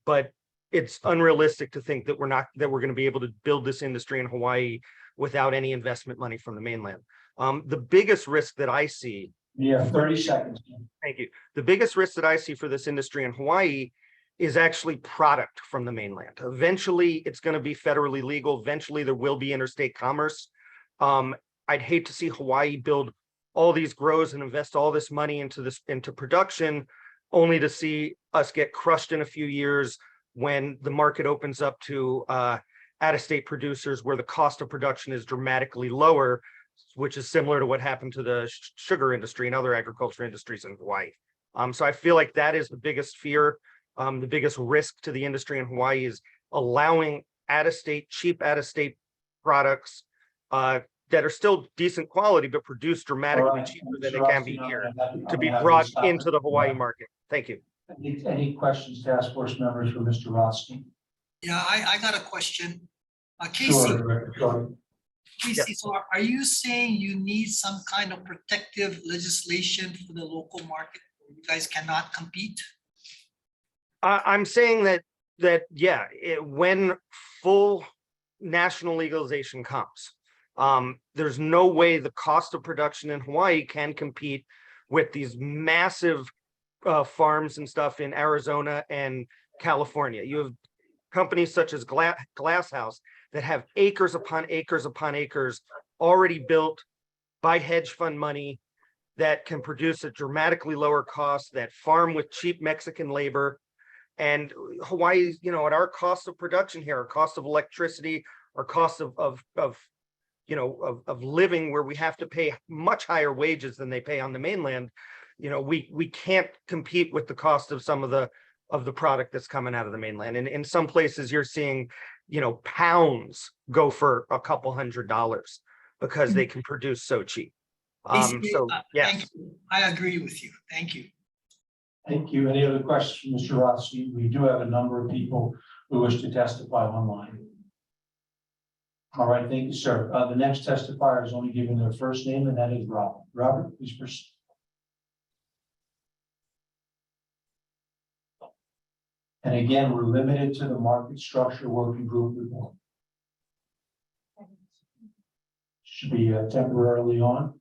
but it's unrealistic to think that we're going to be able to build this industry in Hawaii without any investment money from the mainland. The biggest risk that I see. Yeah, 30 seconds. Thank you. The biggest risk that I see for this industry in Hawaii is actually product from the mainland. Eventually, it's going to be federally legal. Eventually, there will be interstate commerce. I'd hate to see Hawaii build all these grows and invest all this money into production, only to see us get crushed in a few years when the market opens up to out-of-state producers where the cost of production is dramatically lower, which is similar to what happened to the sugar industry and other agriculture industries in Hawaii. So I feel like that is the biggest fear, the biggest risk to the industry in Hawaii, is allowing out-of-state, cheap out-of-state products that are still decent quality, but produced dramatically cheaper than they can be here, to be brought into the Hawaii market. Thank you. Any questions, task force members, for Mr. Rothstein? Yeah, I got a question. Casey, Sure. Casey, so are you saying you need some kind of protective legislation for the local market? You guys cannot compete? I'm saying that yeah, when full national legalization comes, there's no way the cost of production in Hawaii can compete with these massive farms and stuff in Arizona and California. You have companies such as Glass House that have acres upon acres upon acres already built by hedge fund money that can produce at dramatically lower cost, that farm with cheap Mexican labor. And Hawaii, you know, at our cost of production here, our cost of electricity, our cost of living, where we have to pay much higher wages than they pay on the mainland, you know, we can't compete with the cost of some of the product that's coming out of the mainland. And in some places you're seeing, you know, pounds go for a couple $100 because they can produce so cheap. So, yes. Thank you. I agree with you. Thank you. Thank you. Any other questions, Mr. Rossi? We do have a number of people who wish to testify online. All right, thank you, sir. The next testifier is only given their first name, and that is Robert. Robert, please proceed. And again, we're limited to the market structure working group report. Should be temporarily on.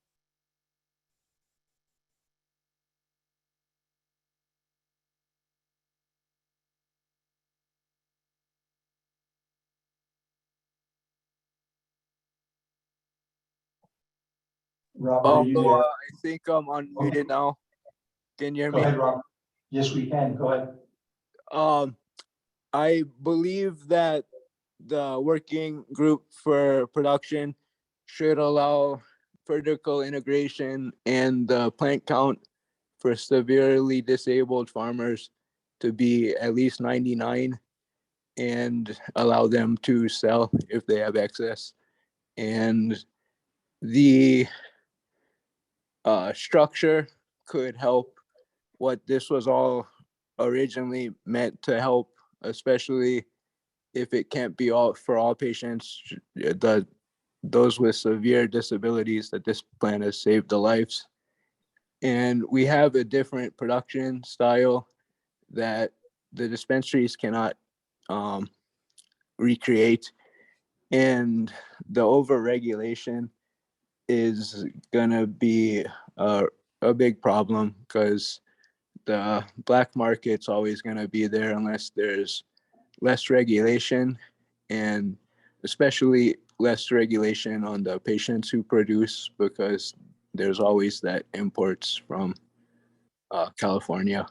Robert, are you there? I think I'm unmuted now. Can you hear Go me? ahead, Robert. Yes, we can. Go ahead. I believe that the working group for production should allow vertical integration and the plant count for severely disabled farmers to be at least 99 and allow them to sell if they have excess. And the structure could help what this was all originally meant to help, especially if it can't be all for all patients, those with severe disabilities, that this plan has saved the lives. And we have a different production style that the dispensaries cannot recreate. And the overregulation is gonna be a big problem because the black market's always gonna be there unless there's less regulation, and especially less regulation on the patients who produce, because there's always that imports from California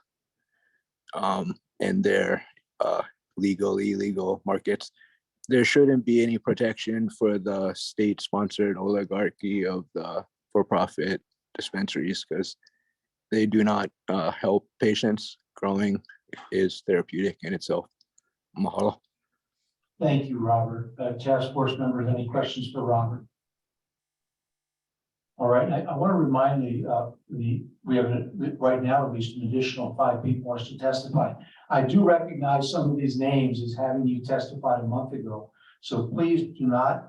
and their legal, illegal markets. There shouldn't be any protection for the state-sponsored oligarchy of the for-profit dispensaries because they do not help patients. Growing is therapeutic in itself. Mahalo. Thank you, Robert. Task force members, any questions for Robert? All right, I want to remind we have right now at least an additional 5 people wants to testify. I do recognize some of these names as having you testified a month ago. So please do not,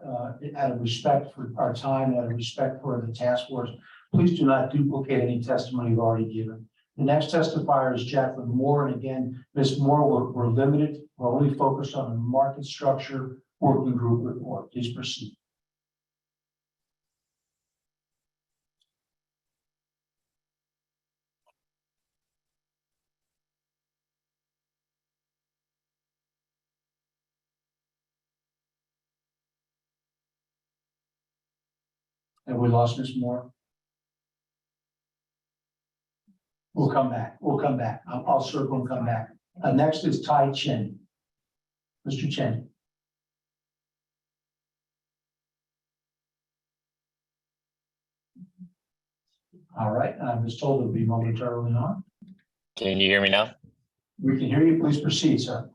out of respect for our time, out of respect for the task force, please do not duplicate any testimony you've already given. The next testifier is Jacqueline Moore. And again, Ms. Moore, we're limited. We're only focused on the market structure working group report. Please proceed. And we lost Ms. Moore. We'll come back. We'll come back. I'll circle and come back. Next is Tai Chen. Mr. Chen. All right. I was told it'll be momentarily on. Can you hear me now? We can hear you. Please proceed, sir.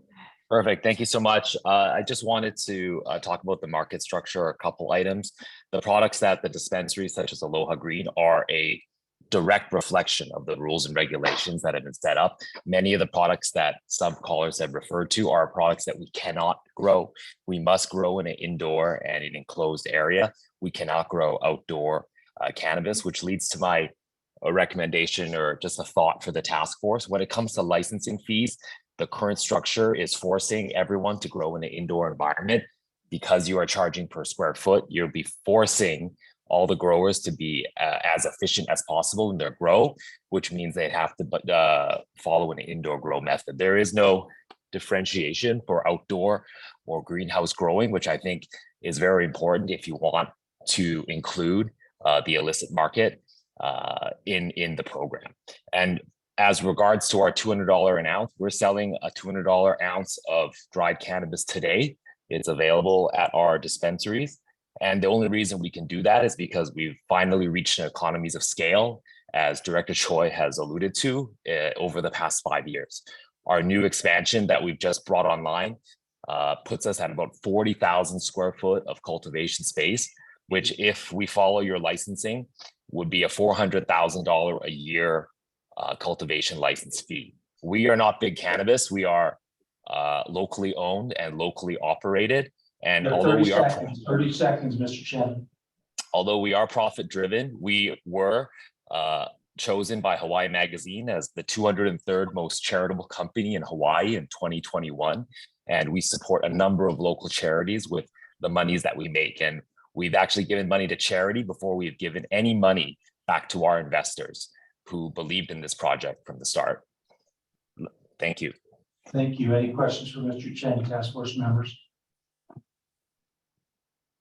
Perfect. Thank you so much. I just wanted to talk about the market structure, a couple items. The products that the dispensaries such as Aloha Green are a direct reflection of the rules and regulations that have been set up. Many of the products that some callers have referred to are products that we cannot grow. We must grow in an indoor and an enclosed area. We cannot grow outdoor cannabis, which leads to my recommendation or just a thought for the task force. When it comes to licensing fees, the current structure is forcing everyone to grow in an indoor environment. Because you are charging per square foot, you'll be forcing all the growers to be as efficient as possible in their grow, which means they have to follow an indoor grow method. There is no differentiation for outdoor or greenhouse growing, which I think is very important if you want to include the illicit market in the program. And as regards to our $200 an ounce, we're selling a $200 ounce of dried cannabis today. It's available at our dispensaries. And the only reason we can do that is because we've finally reached an economies of scale, as Director Choi has alluded to over the past 5 years. Our new expansion that we've just brought online puts us at about 40,000 square foot of cultivation space. which if we follow your licensing, would be a $400,000 a year cultivation license fee. We are not Big Cannabis. We are locally owned and locally operated. And although we are 30 seconds, Mr. Chairman. Although we are profit driven, we were chosen by Hawaii Magazine as the 203rd most charitable company in Hawaii in 2021. And we support a number of local charities with the monies that we make. And we've actually given money to charity before we've given any money back to our investors who believed in this project from the start. Thank you. Thank you. Any questions for Mr. Chen, task force members?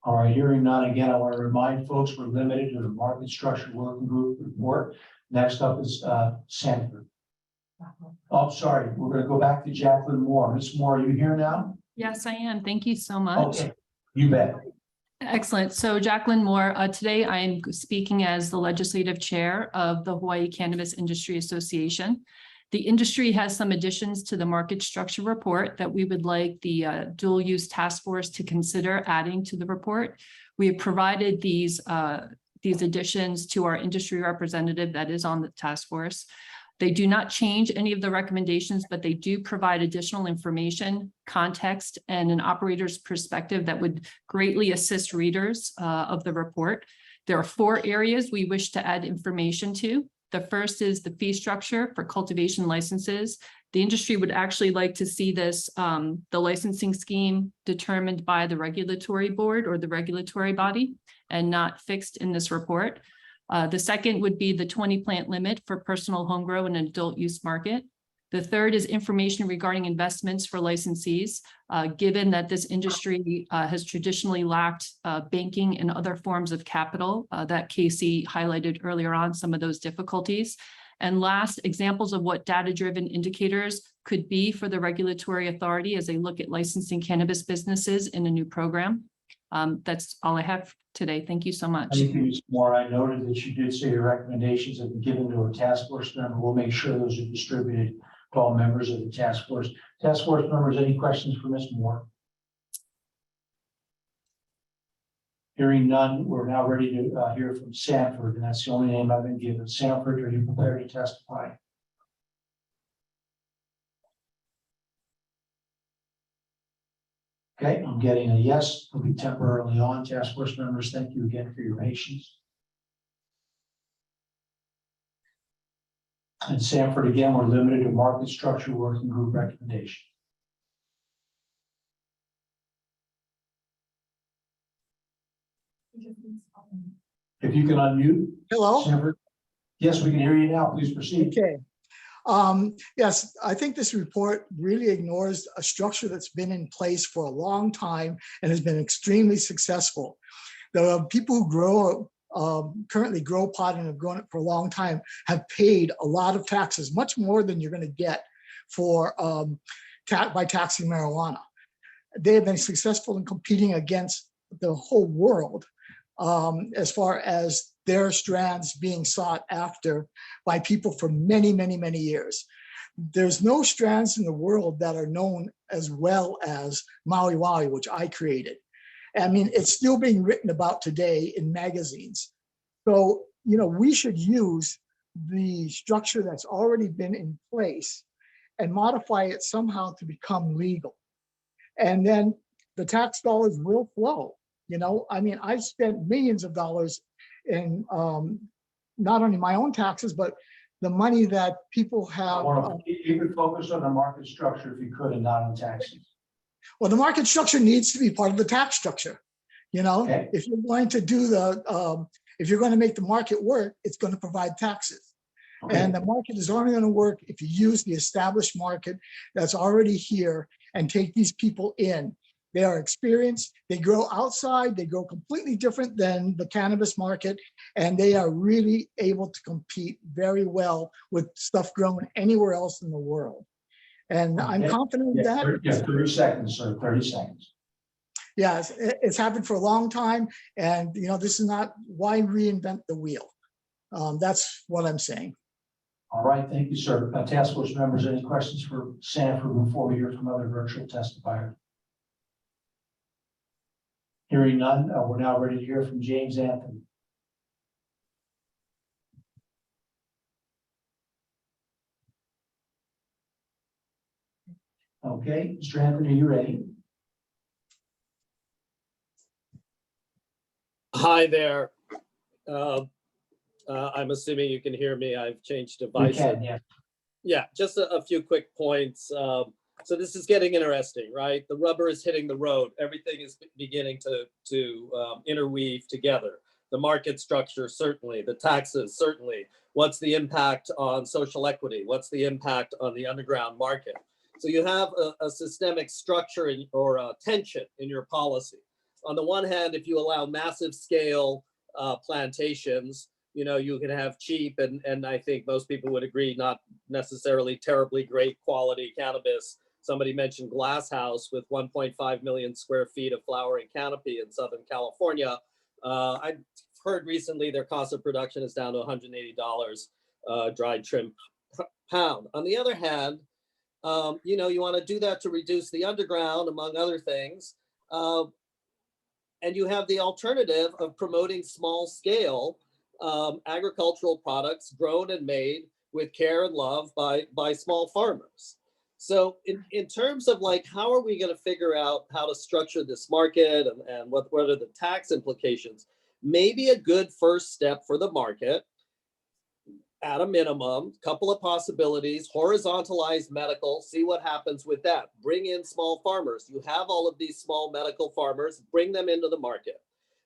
All right, hearing none. Again, I want to remind folks we're limited to the market structure working group report. Next up is Sanford. Oh, sorry. We're going to go back to Jacqueline Moore. Ms. Moore, are you here now? Yes, I am. Thank you so much. Okay, you bet. Excellent. So Jacqueline Moore, today I'm speaking as the legislative chair of the Hawaii Cannabis Industry Association. The industry has some additions to the market structure report that we would like the dual use task force to consider adding to the report. We have provided these additions to our industry representative that is on the task force. They do not change any of the recommendations, but they do provide additional information, context, and an operator's perspective that would greatly assist readers of the report. There are 4 areas we wish to add information to. The first is the fee structure for cultivation licenses. The industry would actually like to see this, the licensing scheme determined by the regulatory board or the regulatory body and not fixed in this report. The second would be the 20 plant limit for personal home grow and adult use market. The third is information regarding investments for licensees, given that this industry has traditionally lacked banking and other forms of capital that Casey highlighted earlier on, some of those difficulties. And last, examples of what data-driven indicators could be for the regulatory authority as they look at licensing cannabis businesses in a new program. That's all I have today. Thank you so much. Thank you, Ms. Moore. I noted that you did say your recommendations have been given to a task force member. We'll make sure those are distributed to all members of the task force. Task force members, any questions for Ms. Moore? Hearing none, we're now ready to hear from Sanford, and that's the only name I've been given. Sanford, are you prepared to testify? Okay, I'm getting a yes. We'll be temporarily on. Task force members, thank you again for your patience. And Sanford, again, we're limited to market structure working group recommendation. If you can unmute. Hello. Sanford. Yes, we can hear you now. Please proceed. Okay. Yes, I think this report really ignores a structure that's been in place for a long time and has been extremely successful. The people who grow currently grow pot and have grown it for a long time have paid a lot of taxes, much more than you're going to get for by taxing marijuana. They have been successful in competing against the whole world as far as their strands being sought after by people for many, many, many years. There's no strands in the world that are known as well as Maui Wowie, which I created. I mean, it's still being written about today in magazines. So, you know, we should use the structure that's already been in place and modify it somehow to become legal. And then the tax dollars will flow. You know, I mean, I've spent millions of dollars in not only my own taxes, but the money that people have. You could focus on the market structure if you could and not on taxes. Well, the market structure needs to be part of the tax structure. You know, okay. If you're going to do if you're going to make the market work, it's going to provide taxes. Okay. And the market is only going to work if you use the established market that's already here and take these people in. They are experienced, they grow outside, they grow completely different than the cannabis market, and they are really able to compete very well with stuff grown anywhere else in the world. And okay. I'm confident that. 30 seconds, sir, 30 seconds. Yes, it's happened for a long time. And, you know, this is not why reinvent the wheel. That's what I'm saying. All right, thank you, sir. Task force members, any questions for Sanford before we hear from other virtual testifiers? Hearing none, we're now ready to hear from James Anthony. Okay, Mr. Anthony, are you ready? Hi there. I'm assuming you can hear me. I've changed We devices. can, yeah. Yeah, just a few quick points. So this is getting interesting, right? The rubber is hitting the road. Everything is beginning to interweave together. The market structure, certainly. The taxes, certainly. What's the impact on social equity? What's the impact on the underground market? So you have a systemic structure or a tension in your policy. On the one hand, if you allow massive scale plantations, you know, you can have cheap and I think most people would agree, not necessarily terribly great quality cannabis. Somebody mentioned Glass House with 1.5 million square feet of flowering canopy in Southern California. I've heard recently their cost of production is down to $180 dried trim pound. On the other hand, you know, you want to do that to reduce the underground, among other things. And you have the alternative of promoting small scale agricultural products grown and made with care and love by small farmers. So in terms of like, how are we going to figure out how to structure this market and what are the tax implications? Maybe a good first step for the market, at a minimum, couple of possibilities, horizontalize medical, see what happens with that. Bring in small farmers. You have all of these small medical farmers, bring them into the market.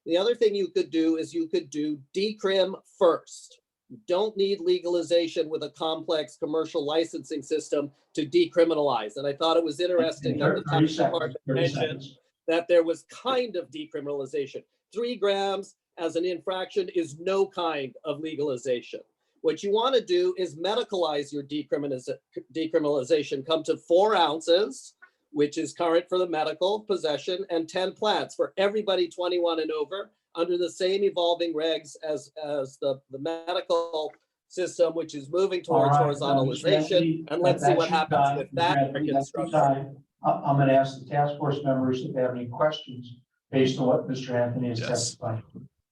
The other thing you could do is you could do decrim first. You don't need legalization with a complex commercial licensing system to decriminalize. And I thought it was interesting that the tax department mentioned that there was kind of decriminalization. 3 grams as an infraction is no kind of legalization. What you want to do is medicalize your decriminalization, come to 4 ounces, which is current for the medical possession, and 10 plants for everybody 21 and over under the same evolving regs as the medical system, which is moving towards horizontalization. And let's see what happens with that market structure. I'm going to ask the task force members if they have any questions based on what Mr. Anthony has testified.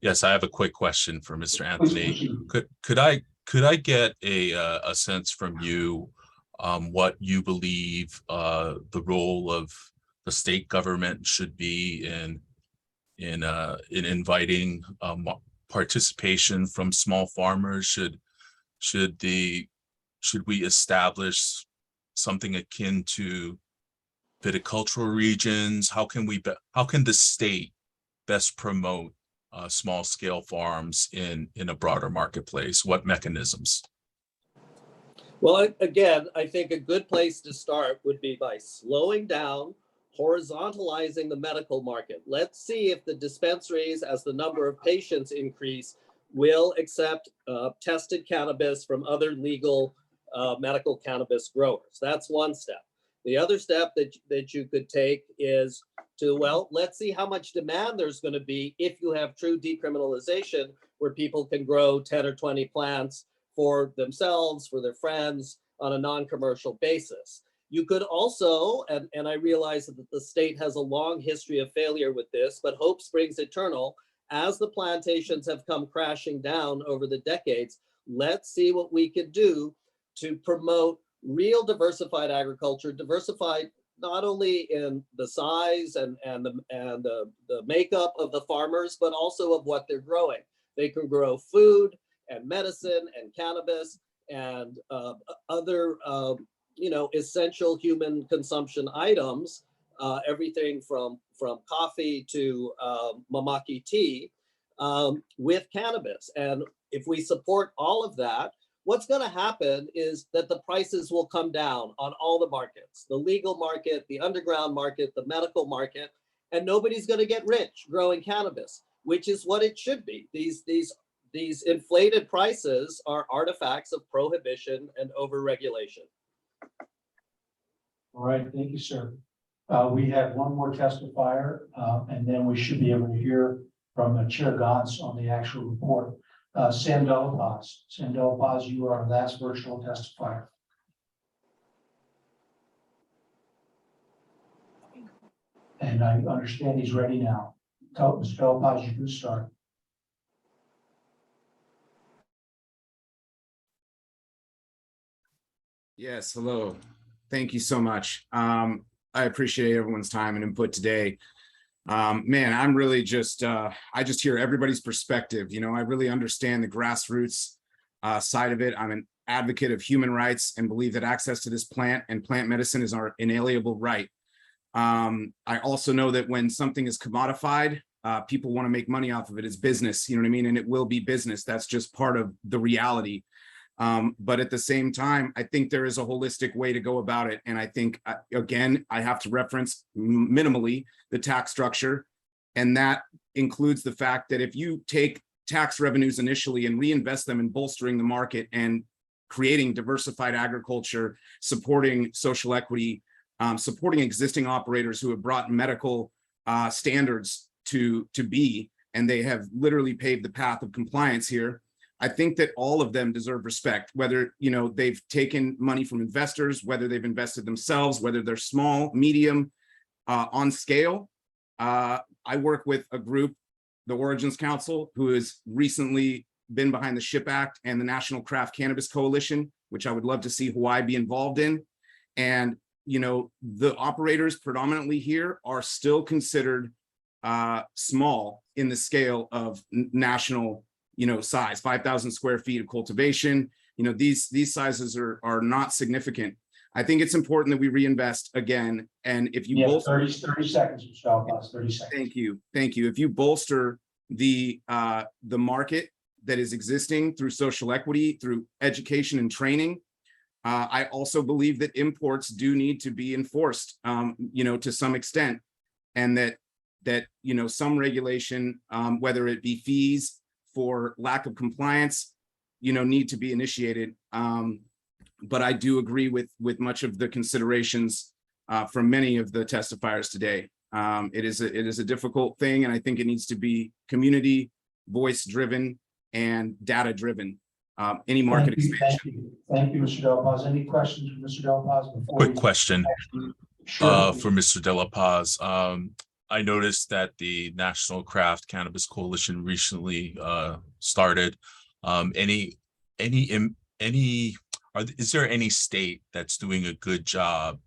Yes, I have a quick question for Mr. Anthony. Could I get a sense from you what you believe the role of the state government should be in inviting participation from small farmers? Should we establish something akin to viticultural regions? How can the state best promote small scale farms in a broader marketplace? What mechanisms? Well, again, I think a good place to start would be by slowing down, horizontalizing the medical market. Let's see if the dispensaries, as the number of patients increase, will accept tested cannabis from other legal medical cannabis growers. That's one step. The other step that you could take is to, well, let's see how much demand there's going to be if you have true decriminalization where people can grow 10 or 20 plants for themselves, for their friends on a non-commercial basis. You could also, and I realize that the state has a long history of failure with this, but hope springs eternal. As the plantations have come crashing down over the decades, let's see what we could do to promote real diversified agriculture, diversified not only in the size and the makeup of the farmers, but also of what they're growing. They can grow food and medicine and cannabis and other essential human consumption items, everything from coffee to mamaki tea with cannabis. And if we support all of that, what's going to happen is that the prices will come down on all the markets, the legal market, the underground market, the medical market, and nobody's going to get rich growing cannabis, which is what it should be. These inflated prices are artifacts of prohibition and overregulation. All right, thank you, sir. We have one more testifier, and then we should be able to hear from Chair Gantz on the actual report. Sandel Paz. Sandel Paz, you are our last virtual testifier. And I understand he's ready now. Mr. Delapaz, you can start. Yes, hello. Thank you so much. I appreciate everyone's time and input today. Man, I'm really just, I just hear everybody's perspective. You know, I really understand the grassroots side of it. I'm an advocate of human rights and believe that access to this plant and plant medicine is our inalienable right. I also know that when something is commodified, people want to make money off of it as business, you know what I mean? And it will be business. That's just part of the reality. But at the same time, I think there is a holistic way to go about it. And I think, again, I have to reference minimally the tax structure. And that includes the fact that if you take tax revenues initially and reinvest them in bolstering the market and creating diversified agriculture, supporting social equity, supporting existing operators who have brought medical standards to be, and they have literally paved the path of compliance here. I think that all of them deserve respect, whether, you know, they've taken money from investors, whether they've invested themselves, whether they're small, medium, on scale. I work with a group, the Origins Council, who has recently been behind the SHIP Act and the National Craft Cannabis Coalition, which I would love to see Hawaii be involved in. And, you know, the operators predominantly here are still considered small in the scale of national, you know, size, 5,000 square feet of cultivation. You know, these sizes are not significant. I think it's important that we reinvest again. And if you bolster 30 seconds, Michelle, 30 seconds. Thank you. Thank you. If you bolster the market that is existing through social equity, through education and training, I also believe that imports do need to be enforced, you know, to some extent, and that you know, some regulation, whether it be fees for lack of compliance, you know, need to be initiated. But I do agree with much of the considerations from many of the testifiers today. It is a difficult thing, and I think it needs to be community voice driven and data driven. Any market expansion. Thank you, Mr. Delapaz. Any questions for Mr. Delapaz? Quick question Sure. for Mr. Delapaz. I noticed that the National Craft Cannabis Coalition recently started. Is there any state that's doing a good job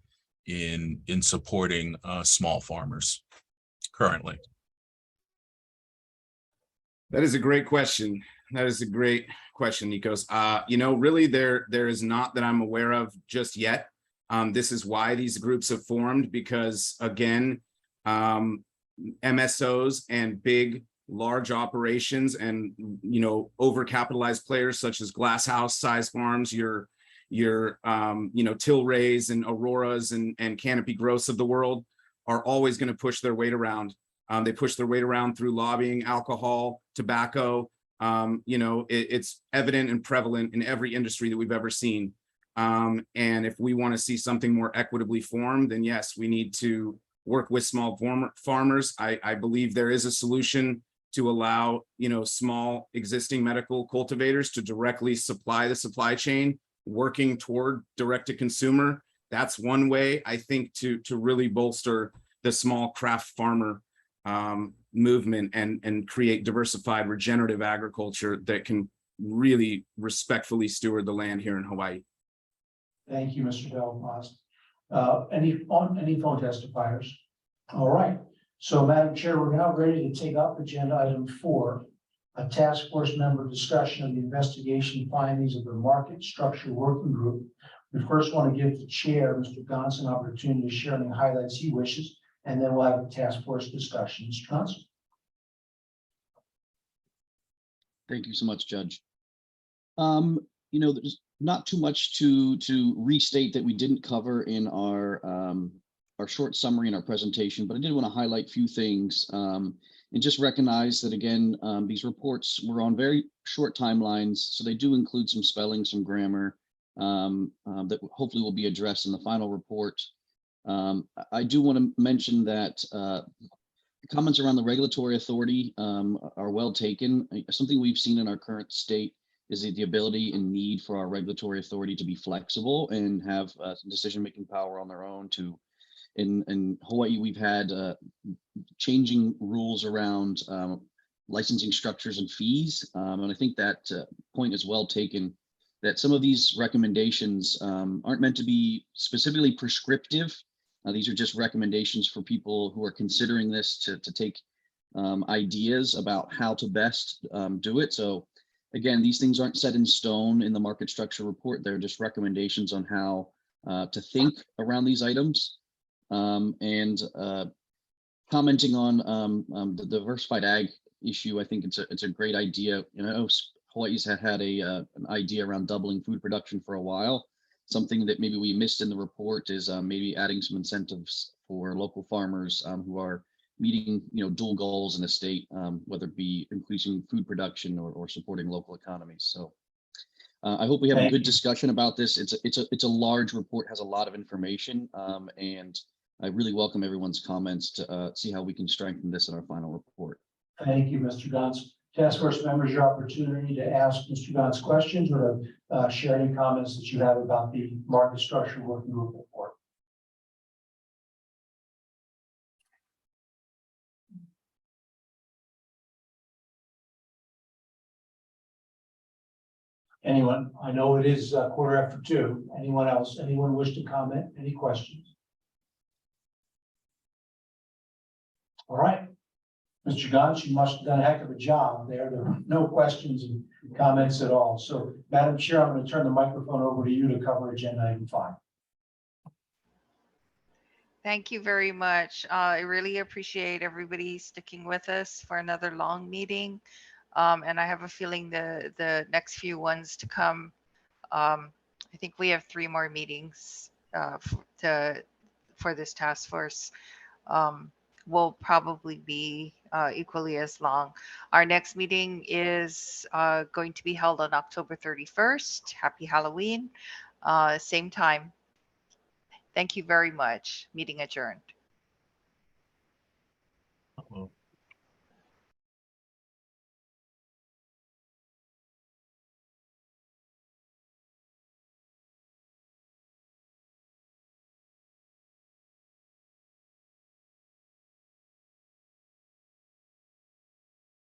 in supporting small farmers currently? That is a great question. That is a great question, Nikos. You know, really, there is not that I'm aware of just yet. This is why these groups have formed, because again, MSOs and big, large operations and, you know, overcapitalized players such as glasshouse size farms, your you know, Tilrays and Auroras and Canopy Growths of the world are always going to push their weight around. They push their weight around through lobbying, alcohol, tobacco. You know, it's evident and prevalent in every industry that we've ever seen. And if we want to see something more equitably formed, then yes, we need to work with small farmers. I believe there is a solution to allow, you know, small existing medical cultivators to directly supply the supply chain, working toward direct to consumer. That's one way, I think, to really bolster the small craft farmer movement and create diversified regenerative agriculture that can really respectfully steward the land here in Hawaii. Thank you, Mr. Delapaz. Any phone testifiers? All right. So, Madam Chair, we're now ready to take up agenda item 4, a task force member discussion of the investigation findings of the market structure working group. We first want to give the chair, Mr. Gonson, an opportunity to share any highlights he wishes, and then we'll have a task force discussion. Mr. Gonson. Thank you so much, Judge. You know, there's not too much to restate that we didn't cover in our short summary in our presentation, but I did want to highlight a few things and just recognize that, again, these reports were on very short timelines, so they do include some spelling, some grammar that hopefully will be addressed in the final report. I do want to mention that comments around the regulatory authority are well taken. Something we've seen in our current state is the ability and need for our regulatory authority to be flexible and have decision-making power on their own to in Hawaii, we've had changing rules around licensing structures and fees. And I think that point is well taken, that some of these recommendations aren't meant to be specifically prescriptive. These are just recommendations for people who are considering this to take ideas about how to best do it. So again, these things aren't set in stone in the market structure report. They're just recommendations on how to think around these items. And commenting on the diversified ag issue, I think it's a great idea. You know, Hawaii's had an idea around doubling food production for a while. Something that maybe we missed in the report is maybe adding some incentives for local farmers who are meeting, you know, dual goals in the state, whether it be increasing food production or supporting local economies. So I hope we have a good discussion about this. It's a large report, has a lot of information, and I really welcome everyone's comments to see how we can strengthen this in our final report. Thank you, Mr. Gantz. Task force members, your opportunity to ask Mr. Gantz questions or share any comments that you have about the market structure working group report. Anyone? I know it is 2:15. Anyone else? Anyone wish to comment? Any questions? All right. Mr. Gantz, you must have done a heck of a job there. There are no questions and comments at all. So, Madam Chair, I'm going to turn the microphone over to you to cover agenda item 5. Thank you very much. I really appreciate everybody sticking with us for another long meeting. And I have a feeling the next few ones to come, I think we have 3 more meetings for this task force. Will probably be equally as long. Our next meeting is going to be held on October 31st. Happy Halloween. Same time. Thank you very much. Meeting adjourned.